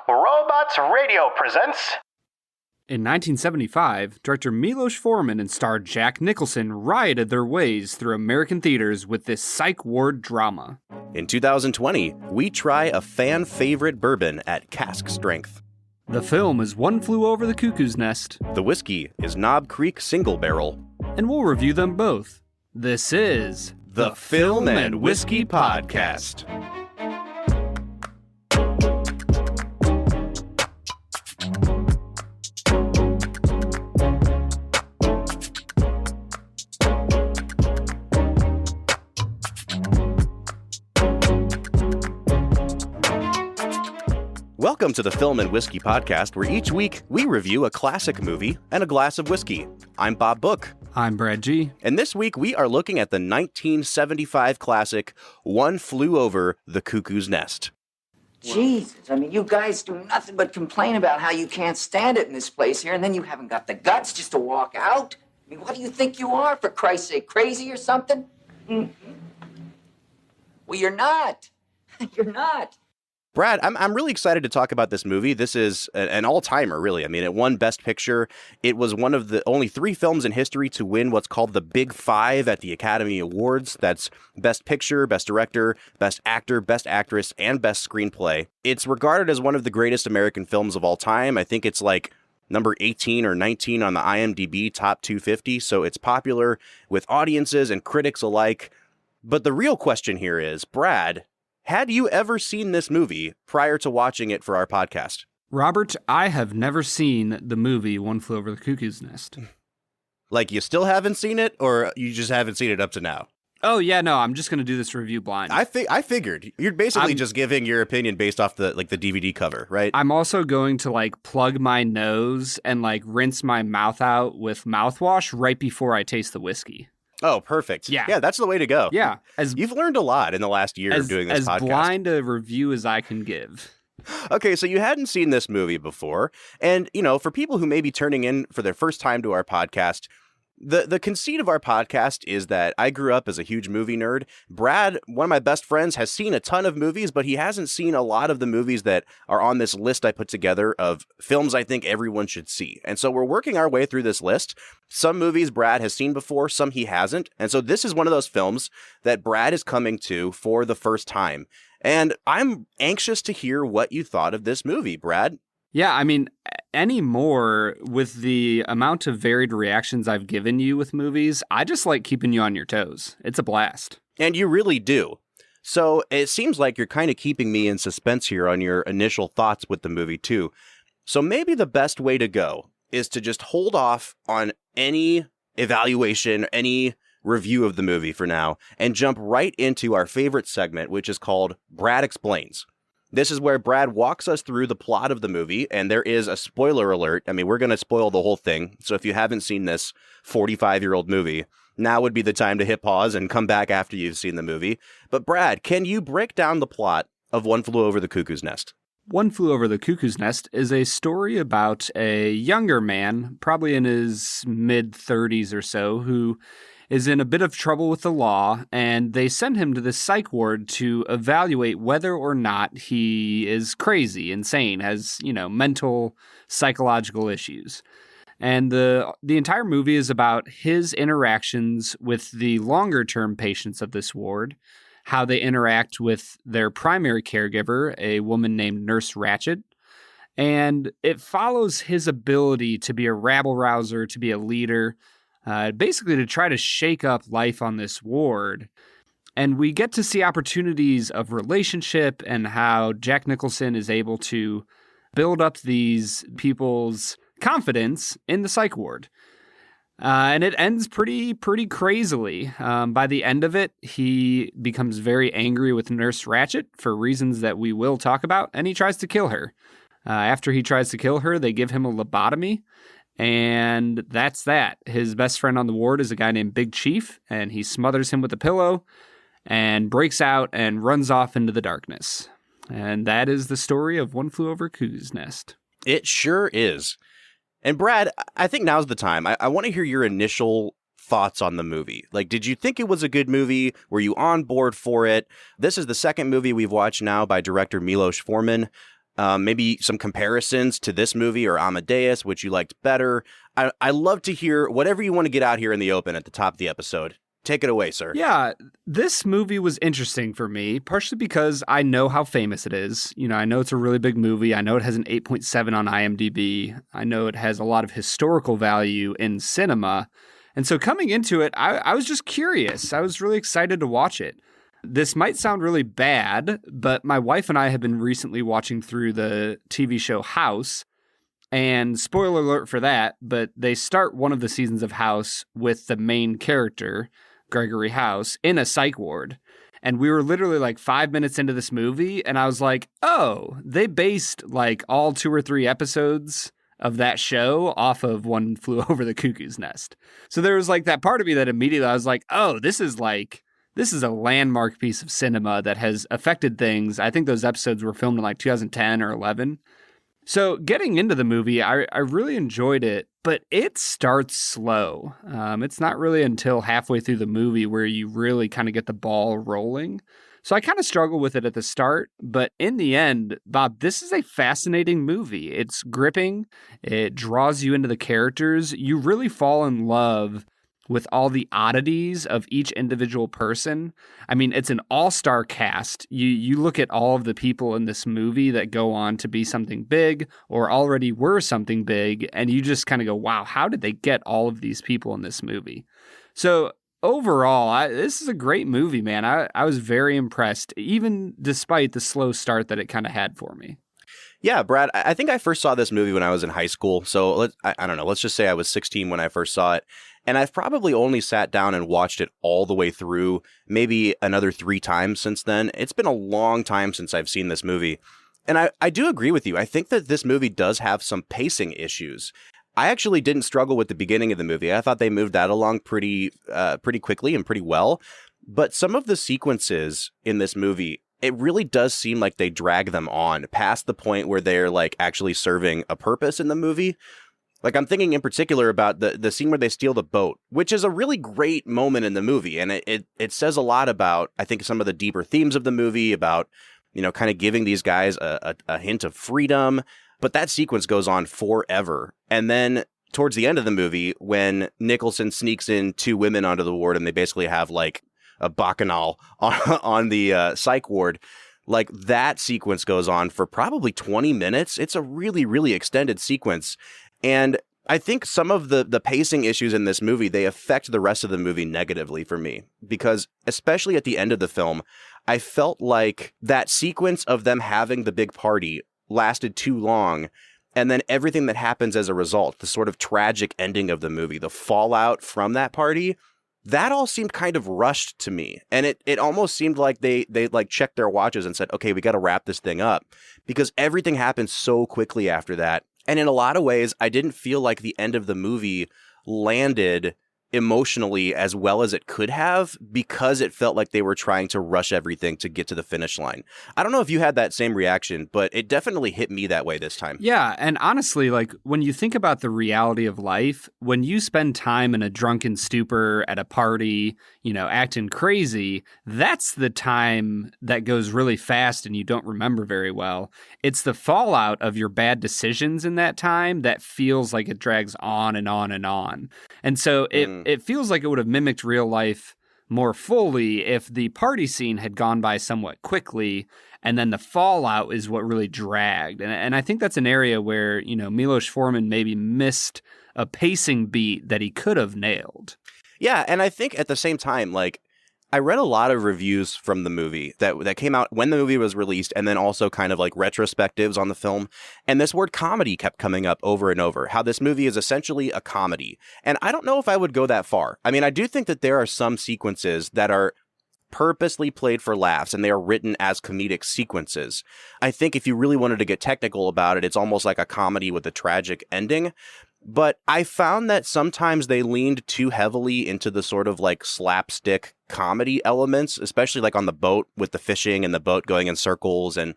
Robots Radio presents... In 1975, director Milos Forman and star Jack Nicholson rioted their ways through American theaters with this psych ward drama. In 2020, we try a fan-favorite bourbon at cask strength. The film is One Flew Over the Cuckoo's Nest. The whiskey is Knob Creek Single Barrel. And we'll review them both. This is The Film and Whiskey Podcast. Welcome to the Film and Whiskey Podcast, where each week we review a classic movie and a glass of whiskey. I'm Bob Book. I'm Brad G. And this week we are looking at the 1975 classic, One Flew Over the Cuckoo's Nest. Jesus, I mean, you guys do nothing but complain about how you can't stand it in this place here, and then you haven't got the guts just to walk out? I mean, what do you think you are, for Christ's sake, crazy or something? Mm-hmm. Well, you're not. You're not. Brad, I'm really excited to talk about this movie. This is an all-timer, really. I mean, it won Best Picture. It was one of the only 3 films in history to win what's called the Big Five at the Academy Awards. That's Best Picture, Best Director, Best Actor, Best Actress, and Best Screenplay. It's regarded as one of the greatest American films of all time. I think it's like number 18 or 19 on the IMDb Top 250, so it's popular with audiences and critics alike. But the real question here is, Brad, had you ever seen this movie prior to watching it for our podcast? Robert, I have never seen the movie One Flew Over the Cuckoo's Nest. Like, you still haven't seen it, or you just haven't seen it up to now? Oh, yeah, no, I'm just going to do this review blind. I figured. You're basically just giving your opinion based off the DVD cover, right? I'm also going to, plug my nose and, rinse my mouth out with mouthwash right before I taste the whiskey. Oh, perfect. Yeah, that's the way to go. Yeah. You've learned a lot in the last year of doing this podcast. As blind a review as I can give. Okay, so you hadn't seen this movie before. And, for people who may be turning in for their first time to our podcast, the conceit of our podcast is that I grew up as a huge movie nerd. Brad, one of my best friends, has seen a ton of movies, but he hasn't seen a lot of the movies that are on this list I put together of films I think everyone should see. And so we're working our way through this list. Some movies Brad has seen before, some he hasn't. And so this is one of those films that Brad is coming to for the first time. And I'm anxious to hear what you thought of this movie, Brad. Yeah, I mean, anymore, with the amount of varied reactions I've given you with movies, I just like keeping you on your toes. It's a blast. And you really do. So it seems like you're kind of keeping me in suspense here on your initial thoughts with the movie, too. So maybe the best way to go is to just hold off on any evaluation, any review of the movie for now, and jump right into our favorite segment, which is called Brad Explains. This is where Brad walks us through the plot of the movie, and there is a spoiler alert. I mean, we're going to spoil the whole thing, so if you haven't seen this 45-year-old movie, now would be the time to hit pause and come back after you've seen the movie. But Brad, can you break down the plot of One Flew Over the Cuckoo's Nest? One Flew Over the Cuckoo's Nest is a story about a younger man, probably in his mid-30s or so, who is in a bit of trouble with the law, and they send him to this psych ward to evaluate whether or not he is crazy, insane, has, mental, psychological issues. And the entire movie is about his interactions with the longer-term patients of this ward, how they interact with their primary caregiver, a woman named Nurse Ratched, and it follows his ability to be a rabble-rouser, to be a leader, basically to try to shake up life on this ward. And we get to see opportunities of relationship and how Jack Nicholson is able to build up these people's confidence in the psych ward. And it ends pretty crazily. By the end of it, he becomes very angry with Nurse Ratched for reasons that we will talk about, and he tries to kill her. After he tries to kill her, they give him a lobotomy. And that's that. His best friend on the ward is a guy named Big Chief, and he smothers him with a pillow and breaks out and runs off into the darkness. And that is the story of One Flew Over Cuckoo's Nest. It sure is. And Brad, I think now's the time. I want to hear your initial thoughts on the movie. Like, did you think it was a good movie? Were you on board for it? This is the second movie we've watched now by director Milos Forman. maybe some comparisons to this movie or Amadeus, which you liked better. I love to hear whatever you want to get out here in the open at the top of the episode. Take it away, sir. Yeah, this movie was interesting for me, partially because I know how famous it is. You know, I know it's a really big movie. I know it has an 8.7 on IMDb. I know it has a lot of historical value in cinema. And so coming into it, I was just curious. I was really excited to watch it. This might sound really bad, but my wife and I have been recently watching through the TV show House. And spoiler alert for that, but they start one of the seasons of House with the main character, Gregory House, in a psych ward. And we were literally like 5 minutes into this movie, and I was like, oh, they based like all 2 or 3 episodes of that show off of One Flew Over the Cuckoo's Nest. So there was like that part of me that immediately I was like, oh, this is a landmark piece of cinema that has affected things. I think those episodes were filmed in like 2010 or 11. So getting into the movie, I really enjoyed it, but it starts slow. It's not really until halfway through the movie where you really kind of get the ball rolling. So I kind of struggle with it at the start, but in the end, Bob, this is a fascinating movie. It's gripping. It draws you into the characters. You really fall in love with all the oddities of each individual person. I mean, it's an all-star cast. You look at all of the people in this movie that go on to be something big or already were something big, and you just kind of go, wow, how did they get all of these people in this movie? So overall, this is a great movie, man. I was very impressed, even despite the slow start that it kind of had for me. Yeah, Brad, I think I first saw this movie when I was in high school. So I don't know, let's just say I was 16 when I first saw it. And I've probably only sat down and watched it all the way through, maybe another 3 times since then. It's been a long time since I've seen this movie. And I do agree with you. I think that this movie does have some pacing issues. I actually didn't struggle with the beginning of the movie. I thought they moved that along pretty quickly and pretty well. But some of the sequences in this movie, it really does seem like they drag them on past the point where they're like actually serving a purpose in the movie. Like I'm thinking in particular about the scene where they steal the boat, which is a really great moment in the movie. And it says a lot about, I think, some of the deeper themes of the movie about, you know, kind of giving these guys a hint of freedom. But that sequence goes on forever. And then towards the end of the movie, when Nicholson sneaks in 2 women onto the ward and they basically have like a bacchanal on the psych ward, like that sequence goes on for probably 20 minutes. It's a really, really extended sequence. And I think some of the pacing issues in this movie, they affect the rest of the movie negatively for me, because especially at the end of the film, I felt like that sequence of them having the big party lasted too long. And then everything that happens as a result, the sort of tragic ending of the movie, the fallout from that party, that all seemed kind of rushed to me. And it almost seemed like they like checked their watches and said, okay, we got to wrap this thing up, because everything happened so quickly after that. And in a lot of ways, I didn't feel like the end of the movie landed emotionally as well as it could have, because it felt like they were trying to rush everything to get to the finish line. I don't know if you had that same reaction, but it definitely hit me that way this time. Yeah, and honestly, like when you think about the reality of life, when you spend time in a drunken stupor at a party, you know, acting crazy, that's the time that goes really fast and you don't remember very well. It's the fallout of your bad decisions in that time that feels like it drags on and on and on. And so it feels like it would have mimicked real life more fully if the party scene had gone by somewhat quickly, and then the fallout is what really dragged. And I think that's an area where, you know, Milos Forman maybe missed a pacing beat that he could have nailed. Yeah, and I think at the same time, like, I read a lot of reviews from the movie that came out when the movie was released, and then also kind of like retrospectives on the film. And this word comedy kept coming up over and over, how this movie is essentially a comedy. And I don't know if I would go that far. I mean, I do think that there are some sequences that are purposely played for laughs, and they are written as comedic sequences. I think if you really wanted to get technical about it, it's almost like a comedy with a tragic ending. But I found that sometimes they leaned too heavily into the sort of like slapstick comedy elements, especially like on the boat with the fishing and the boat going in circles. And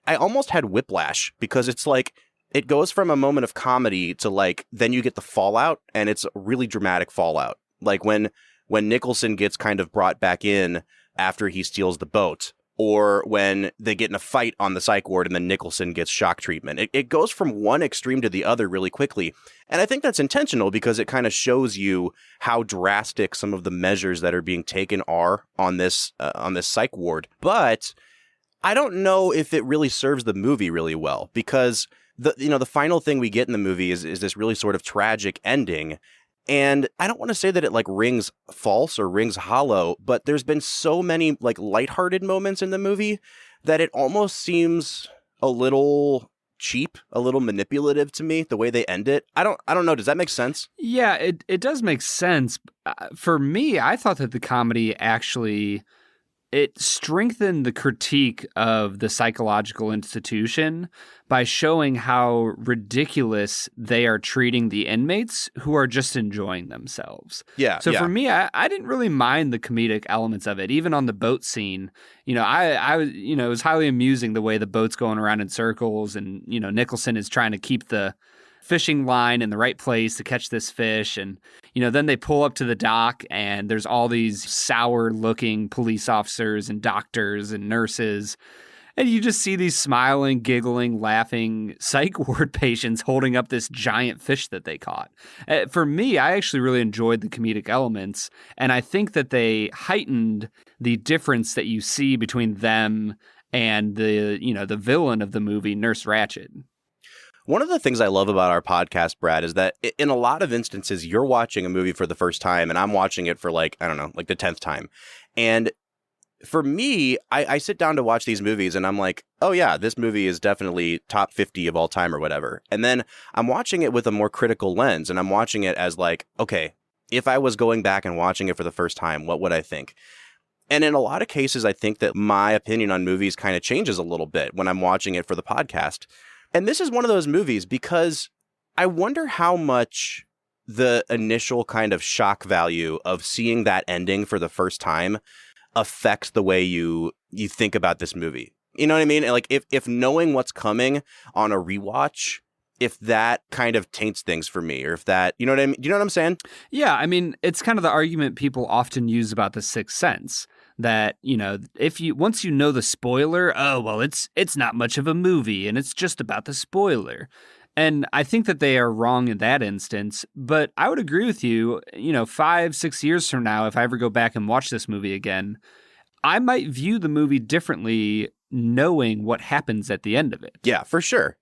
I almost had whiplash, because it's like it goes from a moment of comedy to like, then you get the fallout, and it's a really dramatic fallout. Like when Nicholson gets kind of brought back in after he steals the boat, or when they get in a fight on the psych ward and then Nicholson gets shock treatment. It goes from one extreme to the other really quickly. And I think that's intentional because it kind of shows you how drastic some of the measures that are being taken are on this psych ward. But I don't know if it really serves the movie really well, because the final thing we get in the movie is this really sort of tragic ending. And I don't want to say that it like rings false or rings hollow, but there's been so many like lighthearted moments in the movie that it almost seems a little cheap, a little manipulative to me, the way they end it. I don't know. Does that make sense? Yeah, it does make sense. For me, I thought that the comedy actually, it strengthened the critique of the psychological institution by showing how ridiculous they are treating the inmates who are just enjoying themselves. Yeah. So for me, I didn't really mind the comedic elements of it, even on the boat scene. I was, it was highly amusing the way the boat's going around in circles, and Nicholson is trying to keep the fishing line in the right place to catch this fish. And, then they pull up to the dock and there's all these sour looking police officers and doctors and nurses. And you just see these smiling, giggling, laughing psych ward patients holding up this giant fish that they caught. For me, I actually really enjoyed the comedic elements. And I think that they heightened the difference that you see between them and the villain of the movie, Nurse Ratched. One of the things I love about our podcast, Brad, is that in a lot of instances, you're watching a movie for the first time and I'm watching it for the 10th time. And for me, I sit down to watch these movies and I'm like, oh yeah, this movie is definitely top 50 of all time or whatever. And then I'm watching it with a more critical lens and I'm watching it as like, okay, if I was going back and watching it for the first time, what would I think? And in a lot of cases, I think that my opinion on movies kind of changes a little bit when I'm watching it for the podcast. And this is one of those movies because I wonder how much the initial kind of shock value of seeing that ending for the first time affects the way you think about this movie. You know what I mean? Like if knowing what's coming on a rewatch, if that kind of taints things for me, or if that, you know what I mean? Do you know what I'm saying? Yeah, I mean, it's kind of the argument people often use about The Sixth Sense. That, if once you know the spoiler, oh, well, it's not much of a movie and it's just about the spoiler. And I think that they are wrong in that instance, but I would agree with you, 5-6 years from now, if I ever go back and watch this movie again, I might view the movie differently knowing what happens at the end of it. Yeah, for sure.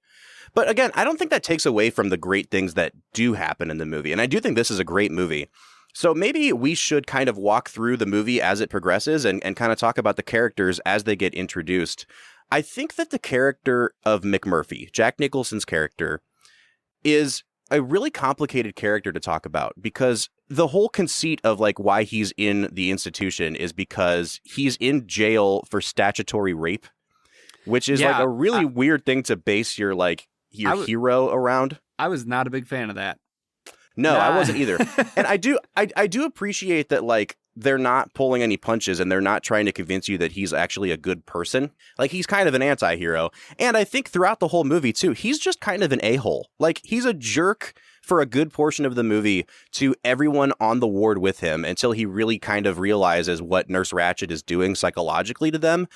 But again, I don't think that takes away from the great things that do happen in the movie. And I do think this is a great movie. So maybe we should kind of walk through the movie as it progresses and kind of talk about the characters as they get introduced. I think that the character of McMurphy, Jack Nicholson's character, is a really complicated character to talk about because the whole conceit of like why he's in the institution is because he's in jail for statutory rape, which is like a really weird thing to base your hero around. I was not a big fan of that. No, I wasn't either. And I do appreciate that, like, they're not pulling any punches and they're not trying to convince you that he's actually a good person. Like, he's kind of an anti-hero. And I think throughout the whole movie, too, he's just kind of an a-hole. Like, he's a jerk for a good portion of the movie to everyone on the ward with him until he really kind of realizes what Nurse Ratched is doing psychologically to them.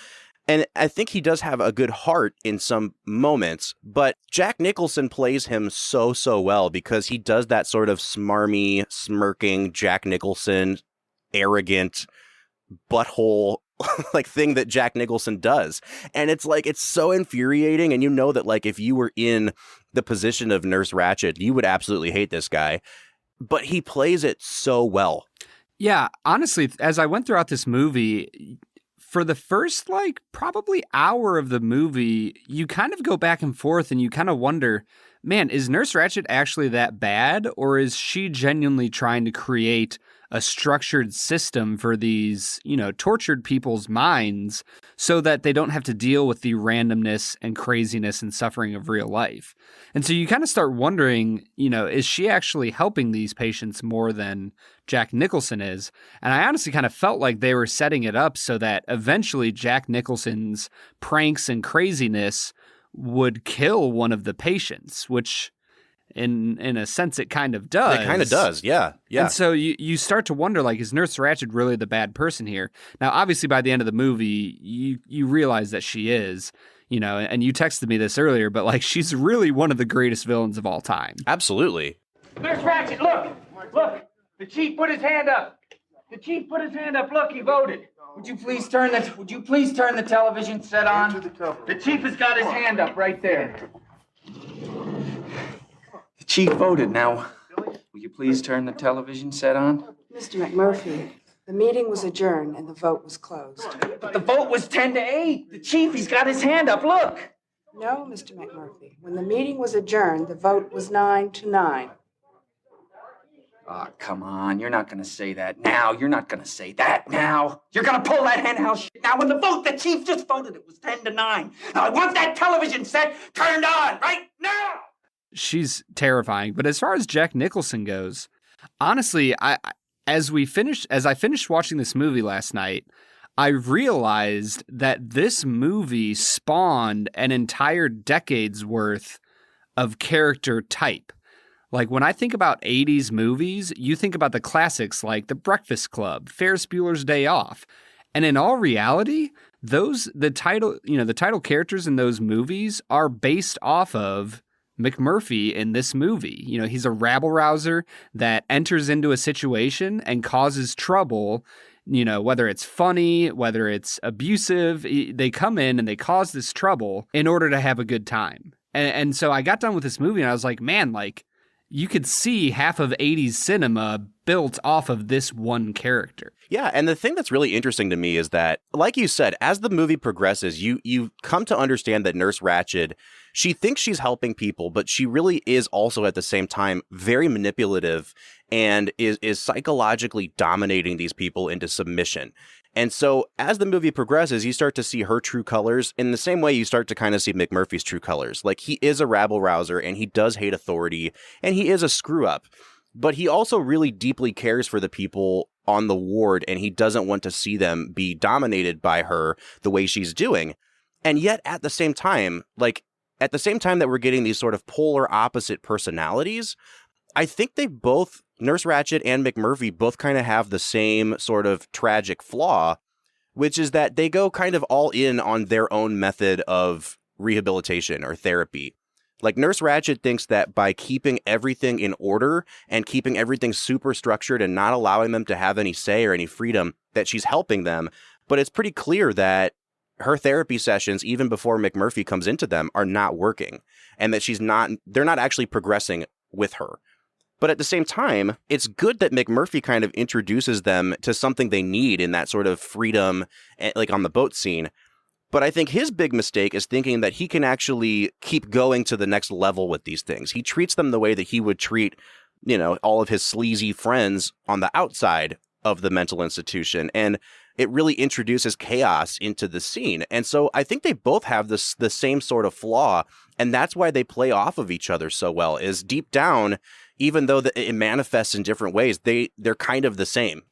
And I think he does have a good heart in some moments, but Jack Nicholson plays him so well because he does that sort of smarmy, smirking Jack Nicholson, arrogant, butthole like thing that Jack Nicholson does. And it's like, it's so infuriating. And you know that like if you were in the position of Nurse Ratched, you would absolutely hate this guy, but he plays it so well. Yeah, honestly, as I went throughout this movie, for the first, probably hour of the movie, you kind of go back and forth and you kind of wonder, man, is Nurse Ratched actually that bad? Or is she genuinely trying to create a structured system for these, tortured people's minds so that they don't have to deal with the randomness and craziness and suffering of real life? And so you kind of start wondering, is she actually helping these patients more than Jack Nicholson is? And I honestly kind of felt like they were setting it up so that eventually Jack Nicholson's pranks and craziness would kill one of the patients, which In a sense, it kind of does. It kind of does, yeah. And so you start to wonder, like, is Nurse Ratched really the bad person here? Now, obviously, by the end of the movie, you realize that she is, and you texted me this earlier, but, like, she's really one of the greatest villains of all time. Absolutely. Nurse Ratched, look! The chief put his hand up. Look, he voted. Would you please turn the television set on? The chief has got his hand up right there. The chief voted. Now, will you please turn the television set on? Mr. McMurphy, the meeting was adjourned and the vote was closed. But the vote was 10-8. The chief, he's got his hand up. Look. No, Mr. McMurphy. When the meeting was adjourned, the vote was 9-9. Oh, come on. You're not going to say that now. You're going to pull that henhouse shit now. When the chief just voted, it was 10-9. Now, I want that television set turned on right now. She's terrifying. But as far as Jack Nicholson goes, honestly, as I finished watching this movie last night, I realized that this movie spawned an entire decade's worth of character type. Like, when I think about 80s movies, you think about the classics like The Breakfast Club, Ferris Bueller's Day Off. And in all reality, the title characters in those movies are based off of McMurphy in this movie. He's a rabble-rouser that enters into a situation and causes trouble, whether it's funny, whether it's abusive. They come in and they cause this trouble in order to have a good time. And so I got done with this movie and I was like, man, like, you could see half of 80s cinema built off of this one character. Yeah, and the thing that's really interesting to me is that, like you said, as the movie progresses, you come to understand that Nurse Ratched, she thinks she's helping people, but she really is also at the same time very manipulative and is psychologically dominating these people into submission. And so as the movie progresses, you start to see her true colors in the same way you start to kind of see McMurphy's true colors. Like, he is a rabble-rouser and he does hate authority and he is a screw-up. But he also really deeply cares for the people on the ward and he doesn't want to see them be dominated by her the way she's doing. And yet at the same time that we're getting these sort of polar opposite personalities, I think they both, Nurse Ratched and McMurphy, both kind of have the same sort of tragic flaw, which is that they go kind of all in on their own method of rehabilitation or therapy. Like, Nurse Ratched thinks that by keeping everything in order and keeping everything super structured and not allowing them to have any say or any freedom, that she's helping them. But it's pretty clear that her therapy sessions, even before McMurphy comes into them, are not working and that they're not actually progressing with her. But at the same time, it's good that McMurphy kind of introduces them to something they need in that sort of freedom, like on the boat scene. But I think his big mistake is thinking that he can actually keep going to the next level with these things. He treats them the way that he would treat, all of his sleazy friends on the outside of the mental institution. And it really introduces chaos into the scene. And so I think they both have the same sort of flaw. And that's why they play off of each other so well, is deep down, even though it manifests in different ways, they're kind of the same.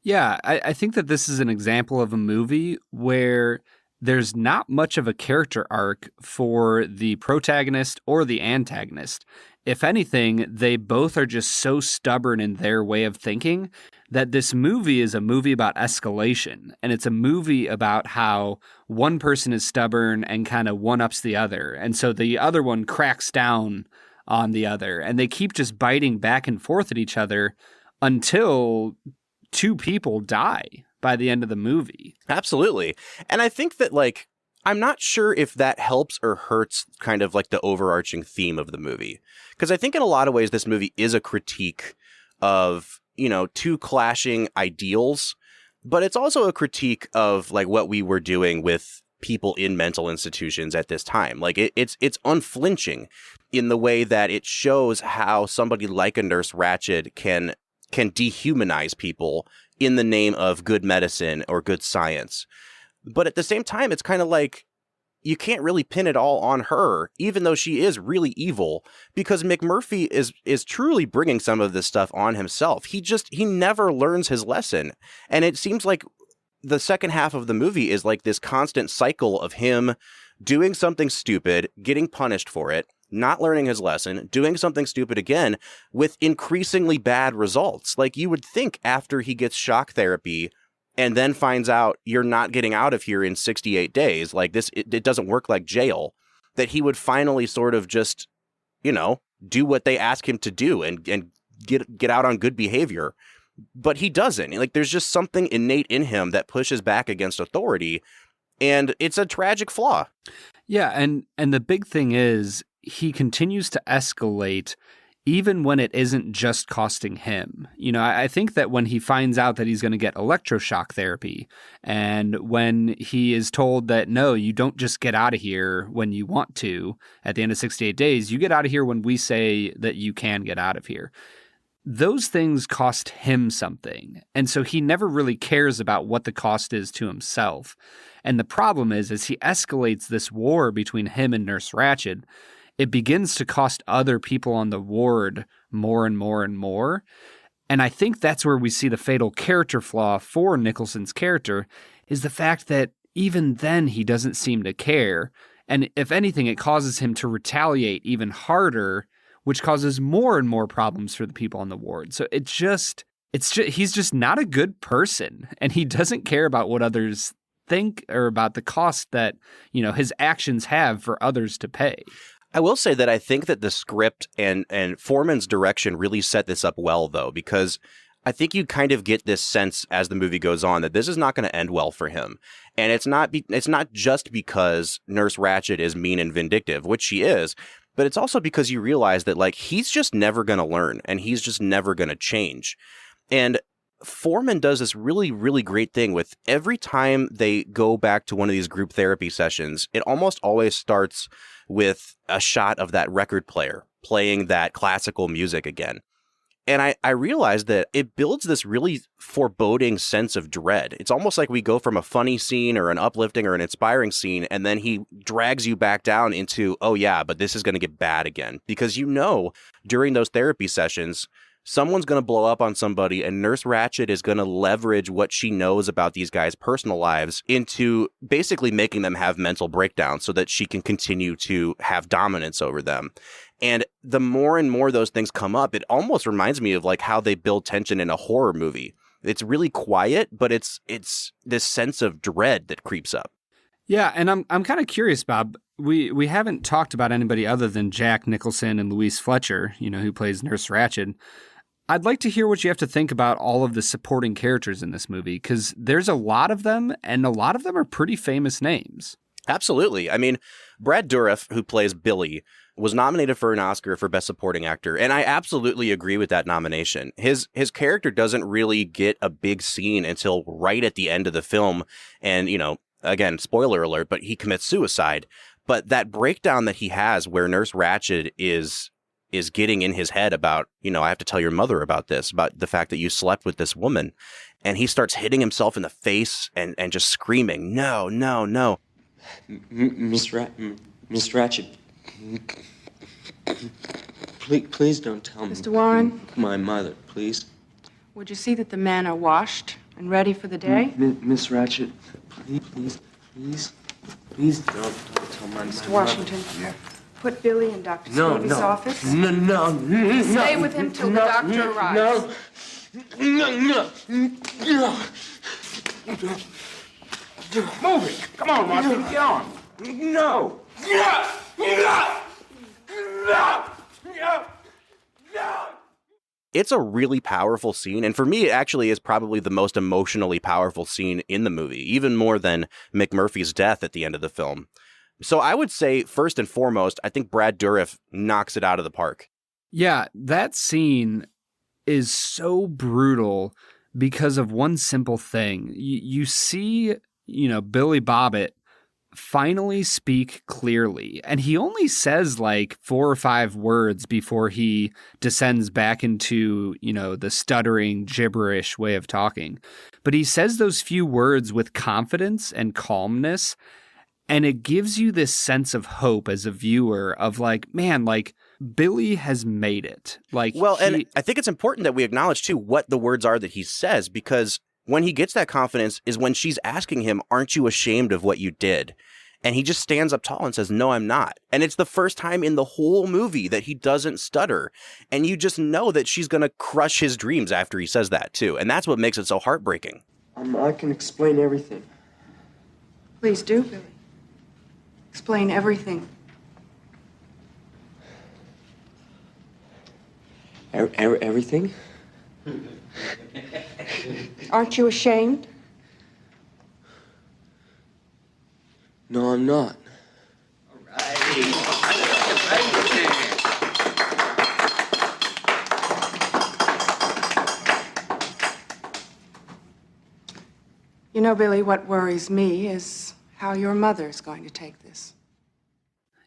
Yeah, I think that this is an example of a movie where there's not much of a character arc for the protagonist or the antagonist. If anything, they both are just so stubborn in their way of thinking that this movie is a movie about escalation. And it's a movie about how one person is stubborn and kind of one-ups the other. And so the other one cracks down on the other. And they keep just biting back and forth at each other until two people die by the end of the movie. Absolutely. And I think that, like, I'm not sure if that helps or hurts kind of like the overarching theme of the movie. Because I think in a lot of ways, this movie is a critique of, two clashing ideals, but it's also a critique of like what we were doing with people in mental institutions at this time. Like, it's unflinching in the way that it shows how somebody like a Nurse Ratched can dehumanize people in the name of good medicine or good science. But at the same time, it's kind of like you can't really pin it all on her, even though she is really evil, because McMurphy is truly bringing some of this stuff on himself. He never learns his lesson. And it seems like the second half of the movie is like this constant cycle of him doing something stupid, getting punished for it, not learning his lesson, doing something stupid again with increasingly bad results. Like, you would think after he gets shock therapy and then finds out you're not getting out of here in 68 days, like this, it doesn't work like jail, that he would finally sort of just, do what they ask him to do and get out on good behavior. But he doesn't. Like, there's just something innate in him that pushes back against authority, and it's a tragic flaw. Yeah, and the big thing is he continues to escalate even when it isn't just costing him. I think that when he finds out that he's going to get electroshock therapy, and when he is told that, no, you don't just get out of here when you want to at the end of 68 days, you get out of here when we say that you can get out of here. Those things cost him something. And so he never really cares about what the cost is to himself. And the problem is, as he escalates this war between him and Nurse Ratched, it begins to cost other people on the ward more and more and more. And I think that's where we see the fatal character flaw for Nicholson's character, is the fact that even then he doesn't seem to care. And if anything, it causes him to retaliate even harder, which causes more and more problems for the people on the ward. So he's just not a good person, and he doesn't care about what others think or about the cost that, his actions have for others to pay. I will say that I think that the script and Forman's direction really set this up well, though, because I think you kind of get this sense as the movie goes on that this is not going to end well for him. And it's not just because Nurse Ratched is mean and vindictive, which she is, but it's also because you realize that, like, he's just never going to learn, and he's just never going to change. And Forman does this really, really great thing with every time they go back to one of these group therapy sessions, it almost always starts with a shot of that record player playing that classical music again. And I realized that it builds this really foreboding sense of dread. It's almost like we go from a funny scene or an uplifting or an inspiring scene, and then he drags you back down into, oh yeah, but this is going to get bad again. Because during those therapy sessions, someone's going to blow up on somebody, and Nurse Ratched is going to leverage what she knows about these guys' personal lives into basically making them have mental breakdowns so that she can continue to have dominance over them. And the more and more those things come up, it almost reminds me of like how they build tension in a horror movie. It's really quiet, but it's this sense of dread that creeps up. Yeah, and I'm kind of curious, Bob. We haven't talked about anybody other than Jack Nicholson and Louise Fletcher, who plays Nurse Ratched. I'd like to hear what you have to think about all of the supporting characters in this movie, because there's a lot of them, and a lot of them are pretty famous names. Absolutely. I mean, Brad Dourif, who plays Billy, was nominated for an Oscar for Best Supporting Actor, and I absolutely agree with that nomination. His character doesn't really get a big scene until right at the end of the film, and, again, spoiler alert, but he commits suicide. But that breakdown that he has where Nurse Ratched is getting in his head about, I have to tell your mother about this, about the fact that you slept with this woman. And he starts hitting himself in the face and just screaming, no, no, no. Miss Ratched, please don't tell me. Mr. Warren? My mother, please. Would you see that the men are washed and ready for the day? Miss Ratched, please don't tell my mother. Mr. Washington, put Billy in Dr. No, Stevie's no. office. No. Stay with him till the doctor arrives. No. Move it. Come on, Martin. Get on. No. It's a really powerful scene, and for me, it actually is probably the most emotionally powerful scene in the movie, even more than McMurphy's death at the end of the film. So I would say, first and foremost, I think Brad Dourif knocks it out of the park. Yeah, that scene is so brutal because of one simple thing. You see, Billy Bobbitt finally speak clearly, and he only says like 4 or 5 words before he descends back into, the stuttering, gibberish way of talking. But he says those few words with confidence and calmness, and it gives you this sense of hope as a viewer of like, man, like Billy has made it. And I think it's important that we acknowledge too what the words are that he says, because when he gets that confidence is when she's asking him, aren't you ashamed of what you did? And he just stands up tall and says, "No, I'm not." And it's the first time in the whole movie that he doesn't stutter. And you just know that she's going to crush his dreams after he says that, too. And that's what makes it so heartbreaking. I can explain everything. Please do, Billy. Explain everything. Everything? Aren't you ashamed? No, I'm not. You know, Billy, what worries me is how your mother's going to take this.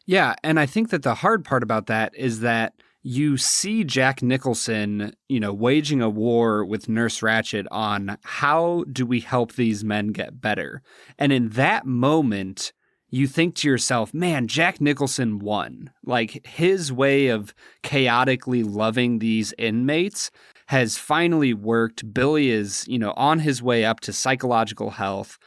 Yeah, and I think that the hard part about that is that you see Jack Nicholson, waging a war with Nurse Ratched on how do we help these men get better. And in that moment, you think to yourself, man, Jack Nicholson won. Like, his way of chaotically loving these inmates has finally worked. Billy is, on his way up to psychological health.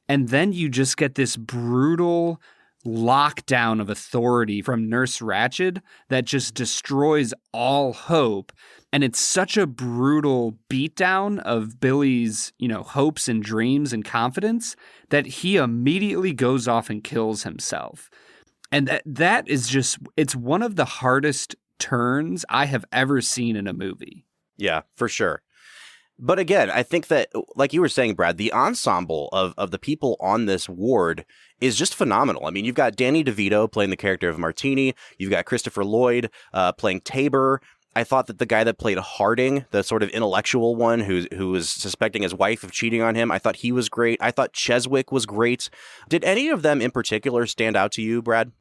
And then you just get this brutal lockdown of authority from Nurse Ratched that just destroys all hope. And it's such a brutal beatdown of Billy's, hopes and dreams and confidence that he immediately goes off and kills himself. And that is just, it's one of the hardest turns I have ever seen in a movie. Yeah, for sure. But again, I think that, like you were saying, Brad, the ensemble of the people on this ward is just phenomenal. I mean, you've got Danny DeVito playing the character of Martini. You've got Christopher Lloyd playing Tabor. I thought that the guy that played Harding, the sort of intellectual one who was suspecting his wife of cheating on him, I thought he was great. I thought Cheswick was great. Did any of them in particular stand out to you, Brad?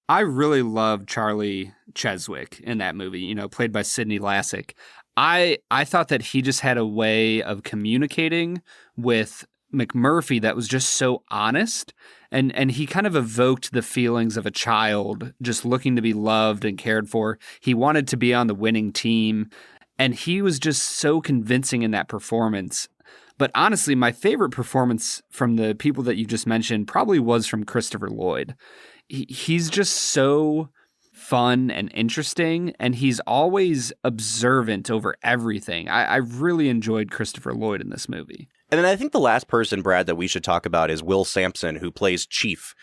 I really loved Charlie Cheswick in that movie, played by Sidney Lassick. I thought that he just had a way of communicating with McMurphy that was just so honest, and he kind of evoked the feelings of a child just looking to be loved and cared for. He wanted to be on the winning team, and he was just so convincing in that performance. But honestly, my favorite performance from the people that you just mentioned probably was from Christopher Lloyd. He's just so fun and interesting, and he's always observant over everything. I really enjoyed Christopher Lloyd in this movie. And then I think the last person, Brad, that we should talk about is Will Sampson, who plays Chief.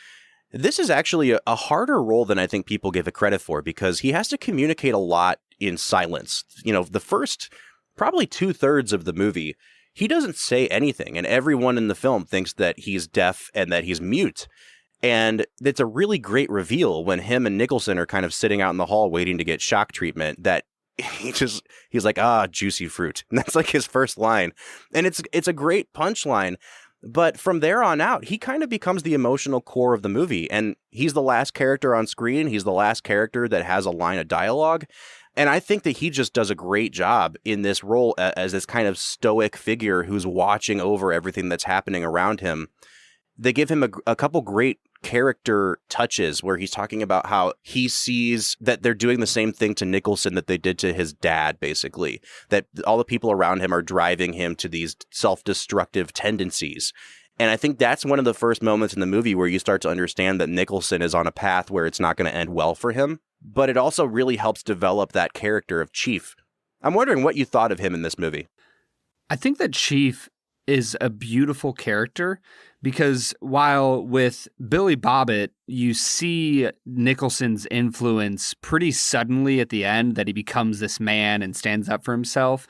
This is actually a harder role than I think people give it credit for, because he has to communicate a lot in silence. The first probably 2/3 of the movie, he doesn't say anything, and everyone in the film thinks that he's deaf and that he's mute. And it's a really great reveal when him and Nicholson are kind of sitting out in the hall waiting to get shock treatment, that he's like, juicy fruit. And that's like his first line. And it's a great punchline. But from there on out, he kind of becomes the emotional core of the movie. And he's the last character on screen. He's the last character that has a line of dialogue. And I think that he just does a great job in this role as this kind of stoic figure who's watching over everything that's happening around him. They give him a couple great character touches where he's talking about how he sees that they're doing the same thing to Nicholson that they did to his dad, basically, that all the people around him are driving him to these self-destructive tendencies. And I think that's one of the first moments in the movie where you start to understand that Nicholson is on a path where it's not going to end well for him. But it also really helps develop that character of Chief. I'm wondering what you thought of him in this movie. I think that Chief is a beautiful character, because while with Billy Bobbitt, you see Nicholson's influence pretty suddenly at the end, that he becomes this man and stands up for himself,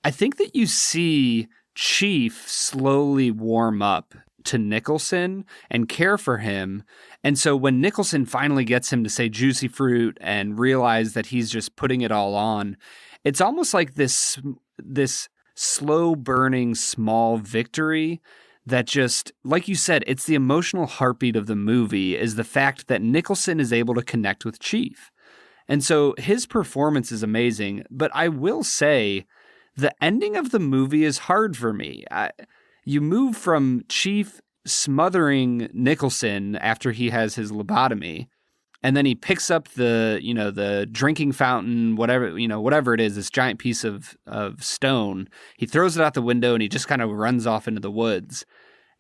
I think that you see Chief slowly warm up to Nicholson and care for him. And so when Nicholson finally gets him to say juicy fruit and realize that he's just putting it all on, it's almost like this slow burning small victory that just, like you said, it's the emotional heartbeat of the movie, is the fact that Nicholson is able to connect with Chief. And so his performance is amazing, but I will say the ending of the movie is hard for me. You move from Chief smothering Nicholson after he has his lobotomy, and then he picks up the drinking fountain, whatever it is, this giant piece of stone. He throws it out the window and he just kind of runs off into the woods.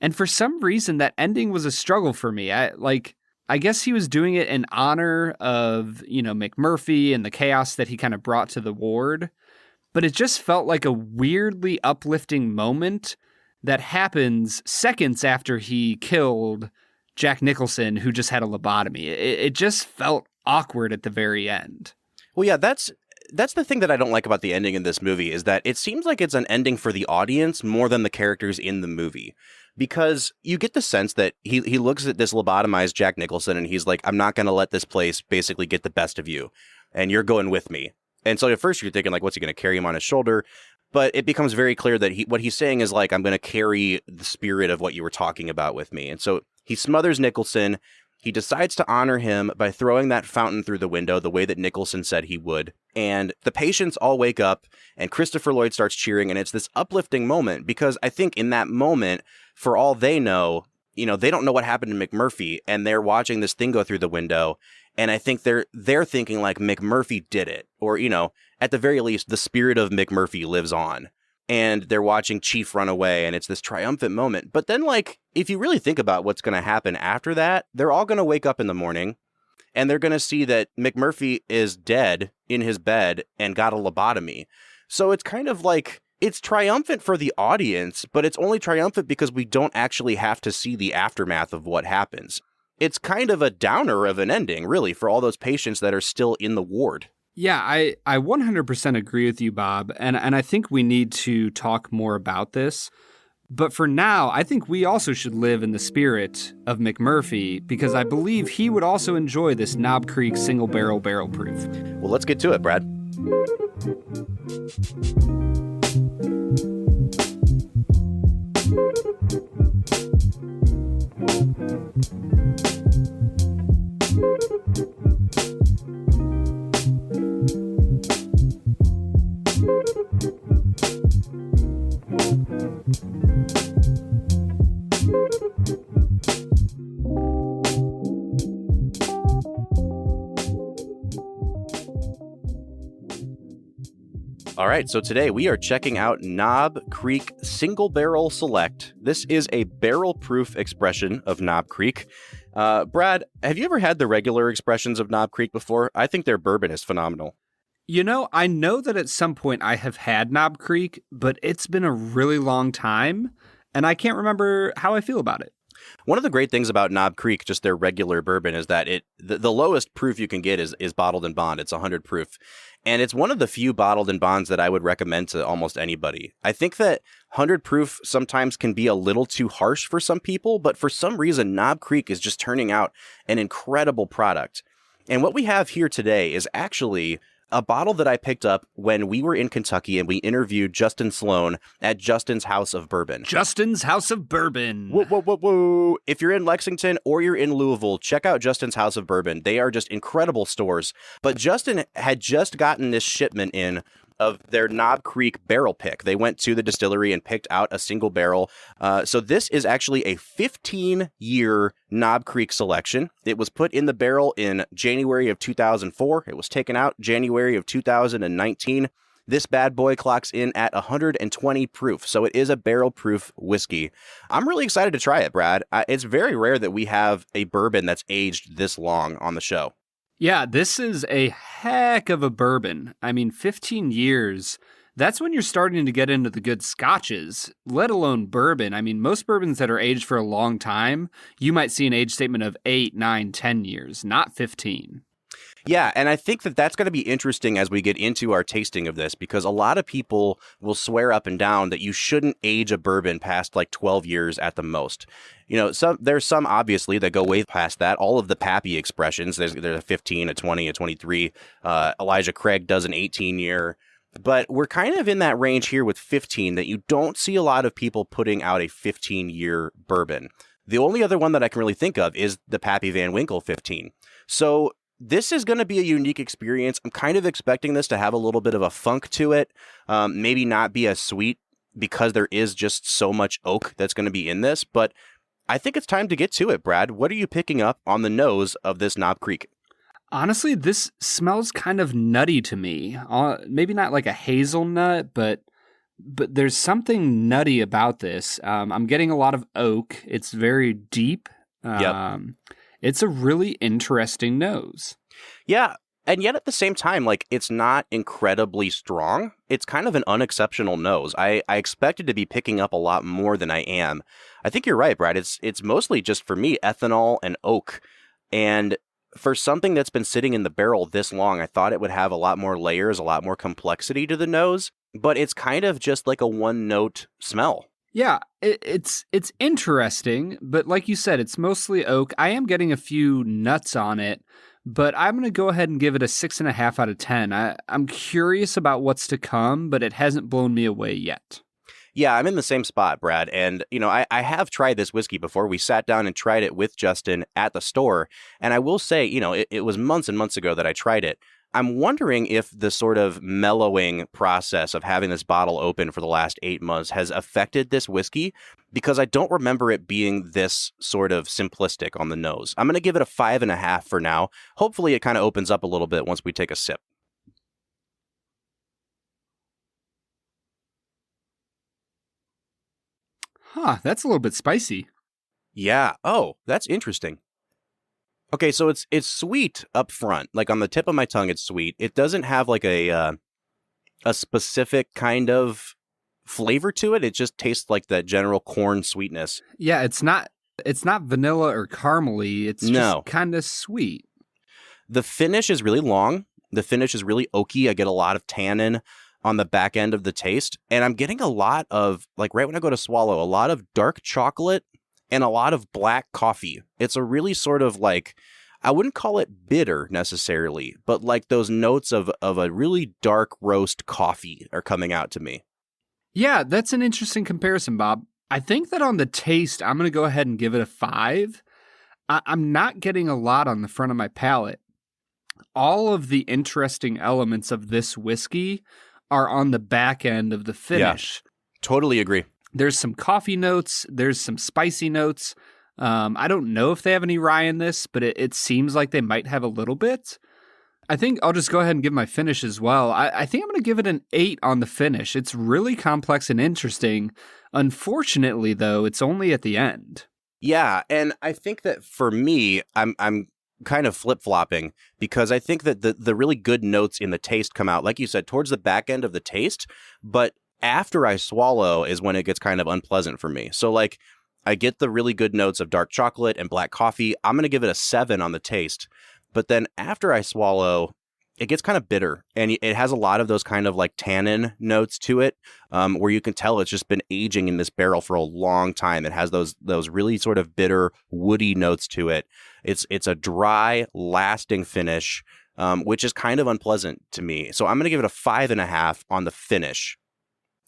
And for some reason, that ending was a struggle for me. I guess he was doing it in honor of, McMurphy and the chaos that he kind of brought to the ward. But it just felt like a weirdly uplifting moment that happens seconds after he killed Jack Nicholson, who just had a lobotomy. It just felt awkward at the very end. Well, yeah, that's the thing that I don't like about the ending in this movie is that it seems like it's an ending for the audience more than the characters in the movie. Because you get the sense that he looks at this lobotomized Jack Nicholson and he's like, I'm not going to let this place basically get the best of you. And you're going with me. And so at first you're thinking, like, what's he going to carry him on his shoulder? But it becomes very clear that what he's saying is like, I'm going to carry the spirit of what you were talking about with me. And so he smothers Nicholson. He decides to honor him by throwing that fountain through the window the way that Nicholson said he would. And the patients all wake up and Christopher Lloyd starts cheering. And it's this uplifting moment because I think in that moment, for all they know, they don't know what happened to McMurphy and they're watching this thing go through the window. And I think they're thinking like McMurphy did it, or, at the very least, the spirit of McMurphy lives on. And they're watching Chief run away, and it's this triumphant moment. But then, like, if you really think about what's going to happen after that, they're all going to wake up in the morning, and they're going to see that McMurphy is dead in his bed and got a lobotomy. So it's kind of like, it's triumphant for the audience, but it's only triumphant because we don't actually have to see the aftermath of what happens. It's kind of a downer of an ending, really, for all those patients that are still in the ward. Yeah, I 100% agree with you, Bob, and I think we need to talk more about this. But for now, I think we also should live in the spirit of McMurphy because I believe he would also enjoy this Knob Creek single barrel proof. Well, let's get to it, Brad. All right, so today we are checking out Knob Creek Single Barrel Select. This is a barrel-proof expression of Knob Creek. Brad, have you ever had the regular expressions of Knob Creek before? I think their bourbon is phenomenal. I know that at some point I have had Knob Creek, but it's been a really long time, and I can't remember how I feel about it. One of the great things about Knob Creek, just their regular bourbon, is that the lowest proof you can get is bottled in bond. It's 100 proof. And it's one of the few bottled in bonds that I would recommend to almost anybody. I think that 100 proof sometimes can be a little too harsh for some people, but for some reason, Knob Creek is just turning out an incredible product. And what we have here today is actually a bottle that I picked up when we were in Kentucky and we interviewed Justin Sloan at Justin's House of Bourbon. Justin's House of Bourbon. Whoa, whoa, whoa, whoa. If you're in Lexington or you're in Louisville, check out Justin's House of Bourbon. They are just incredible stores. But Justin had just gotten this shipment in of their Knob Creek barrel pick. They went to the distillery and picked out a single barrel. So this is actually a 15-year Knob Creek selection. It was put in the barrel in January of 2004. It was taken out January of 2019. This bad boy clocks in at 120 proof, so it is a barrel-proof whiskey. I'm really excited to try it, Brad. It's very rare that we have a bourbon that's aged this long on the show. Yeah, this is a heck of a bourbon. I mean, 15 years, that's when you're starting to get into the good scotches, let alone bourbon. I mean, most bourbons that are aged for a long time, you might see an age statement of 8, 9, 10 years, not 15. Yeah, and I think that that's going to be interesting as we get into our tasting of this, because a lot of people will swear up and down that you shouldn't age a bourbon past like 12 years at the most. There's some obviously that go way past that. All of the Pappy expressions, there's a 15, a 20, a 23. Elijah Craig does an 18-year. But we're kind of in that range here with 15 that you don't see a lot of people putting out a 15-year bourbon. The only other one that I can really think of is the Pappy Van Winkle 15. So this is going to be a unique experience. I'm kind of expecting this to have a little bit of a funk to it, maybe not be as sweet because there is just so much oak that's going to be in this, but I think it's time to get to it, Brad. What are you picking up on the nose of this Knob Creek? Honestly, this smells kind of nutty to me. Maybe not like a hazelnut, but but there's something nutty about this. I'm getting a lot of oak. It's very deep. It's a really interesting nose. Yeah. And yet at the same time, like, it's not incredibly strong. It's kind of an unexceptional nose. I expected to be picking up a lot more than I am. I think you're right, Brad. It's mostly just, for me, ethanol and oak. And for something that's been sitting in the barrel this long, I thought it would have a lot more layers, a lot more complexity to the nose. But it's kind of just like a one-note smell. Yeah, it's interesting, but like you said, it's mostly oak. I am getting a few nuts on it, but I'm going to go ahead and give it a 6.5 out of 10. I'm curious about what's to come, but it hasn't blown me away yet. Yeah, I'm in the same spot, Brad. And, I have tried this whiskey before. We sat down and tried it with Justin at the store. And I will say, it was months and months ago that I tried it. I'm wondering if the sort of mellowing process of having this bottle open for the last 8 months has affected this whiskey, because I don't remember it being this sort of simplistic on the nose. I'm going to give it a 5.5 for now. Hopefully it kind of opens up a little bit once we take a sip. Huh, that's a little bit spicy. Yeah. Oh, that's interesting. Okay, so it's sweet up front. Like on the tip of my tongue, it's sweet. It doesn't have like a specific kind of flavor to it. It just tastes like that general corn sweetness. Yeah, it's not vanilla or caramely. It's just kind of sweet. The finish is really long. The finish is really oaky. I get a lot of tannin on the back end of the taste. And I'm getting a lot of, like right when I go to swallow, a lot of dark chocolate and a lot of black coffee. It's a really sort of like, I wouldn't call it bitter necessarily, but like those notes of a really dark roast coffee are coming out to me. Yeah, that's an interesting comparison, Bob. I think that on the taste, I'm going to go ahead and give it a 5. I'm not getting a lot on the front of my palate. All of the interesting elements of this whiskey are on the back end of the finish. Yeah, totally agree. There's some coffee notes. There's some spicy notes. I don't know if they have any rye in this, but it seems like they might have a little bit. I think I'll just go ahead and give my finish as well. I think I'm going to give it an 8 on the finish. It's really complex and interesting. Unfortunately, though, it's only at the end. Yeah, and I think that for me, I'm kind of flip-flopping, because I think that the really good notes in the taste come out, like you said, towards the back end of the taste, but after I swallow is when it gets kind of unpleasant for me. So like, I get the really good notes of dark chocolate and black coffee. I'm going to give it a 7 on the taste. But then after I swallow, it gets kind of bitter, and it has a lot of those kind of like tannin notes to it, where you can tell it's just been aging in this barrel for a long time. It has those really sort of bitter, woody notes to it. It's a dry, lasting finish, which is kind of unpleasant to me. So I'm going to give it a 5.5 on the finish.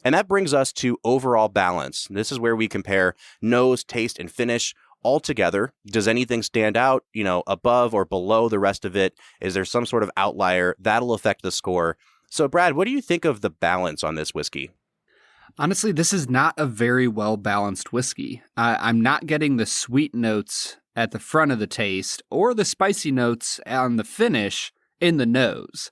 And that brings us to overall balance. This is where we compare nose, taste, and finish all together. Does anything stand out, above or below the rest of it? Is there some sort of outlier? That'll affect the score. So, Brad, what do you think of the balance on this whiskey? Honestly, this is not a very well-balanced whiskey. I'm not getting the sweet notes at the front of the taste or the spicy notes on the finish in the nose.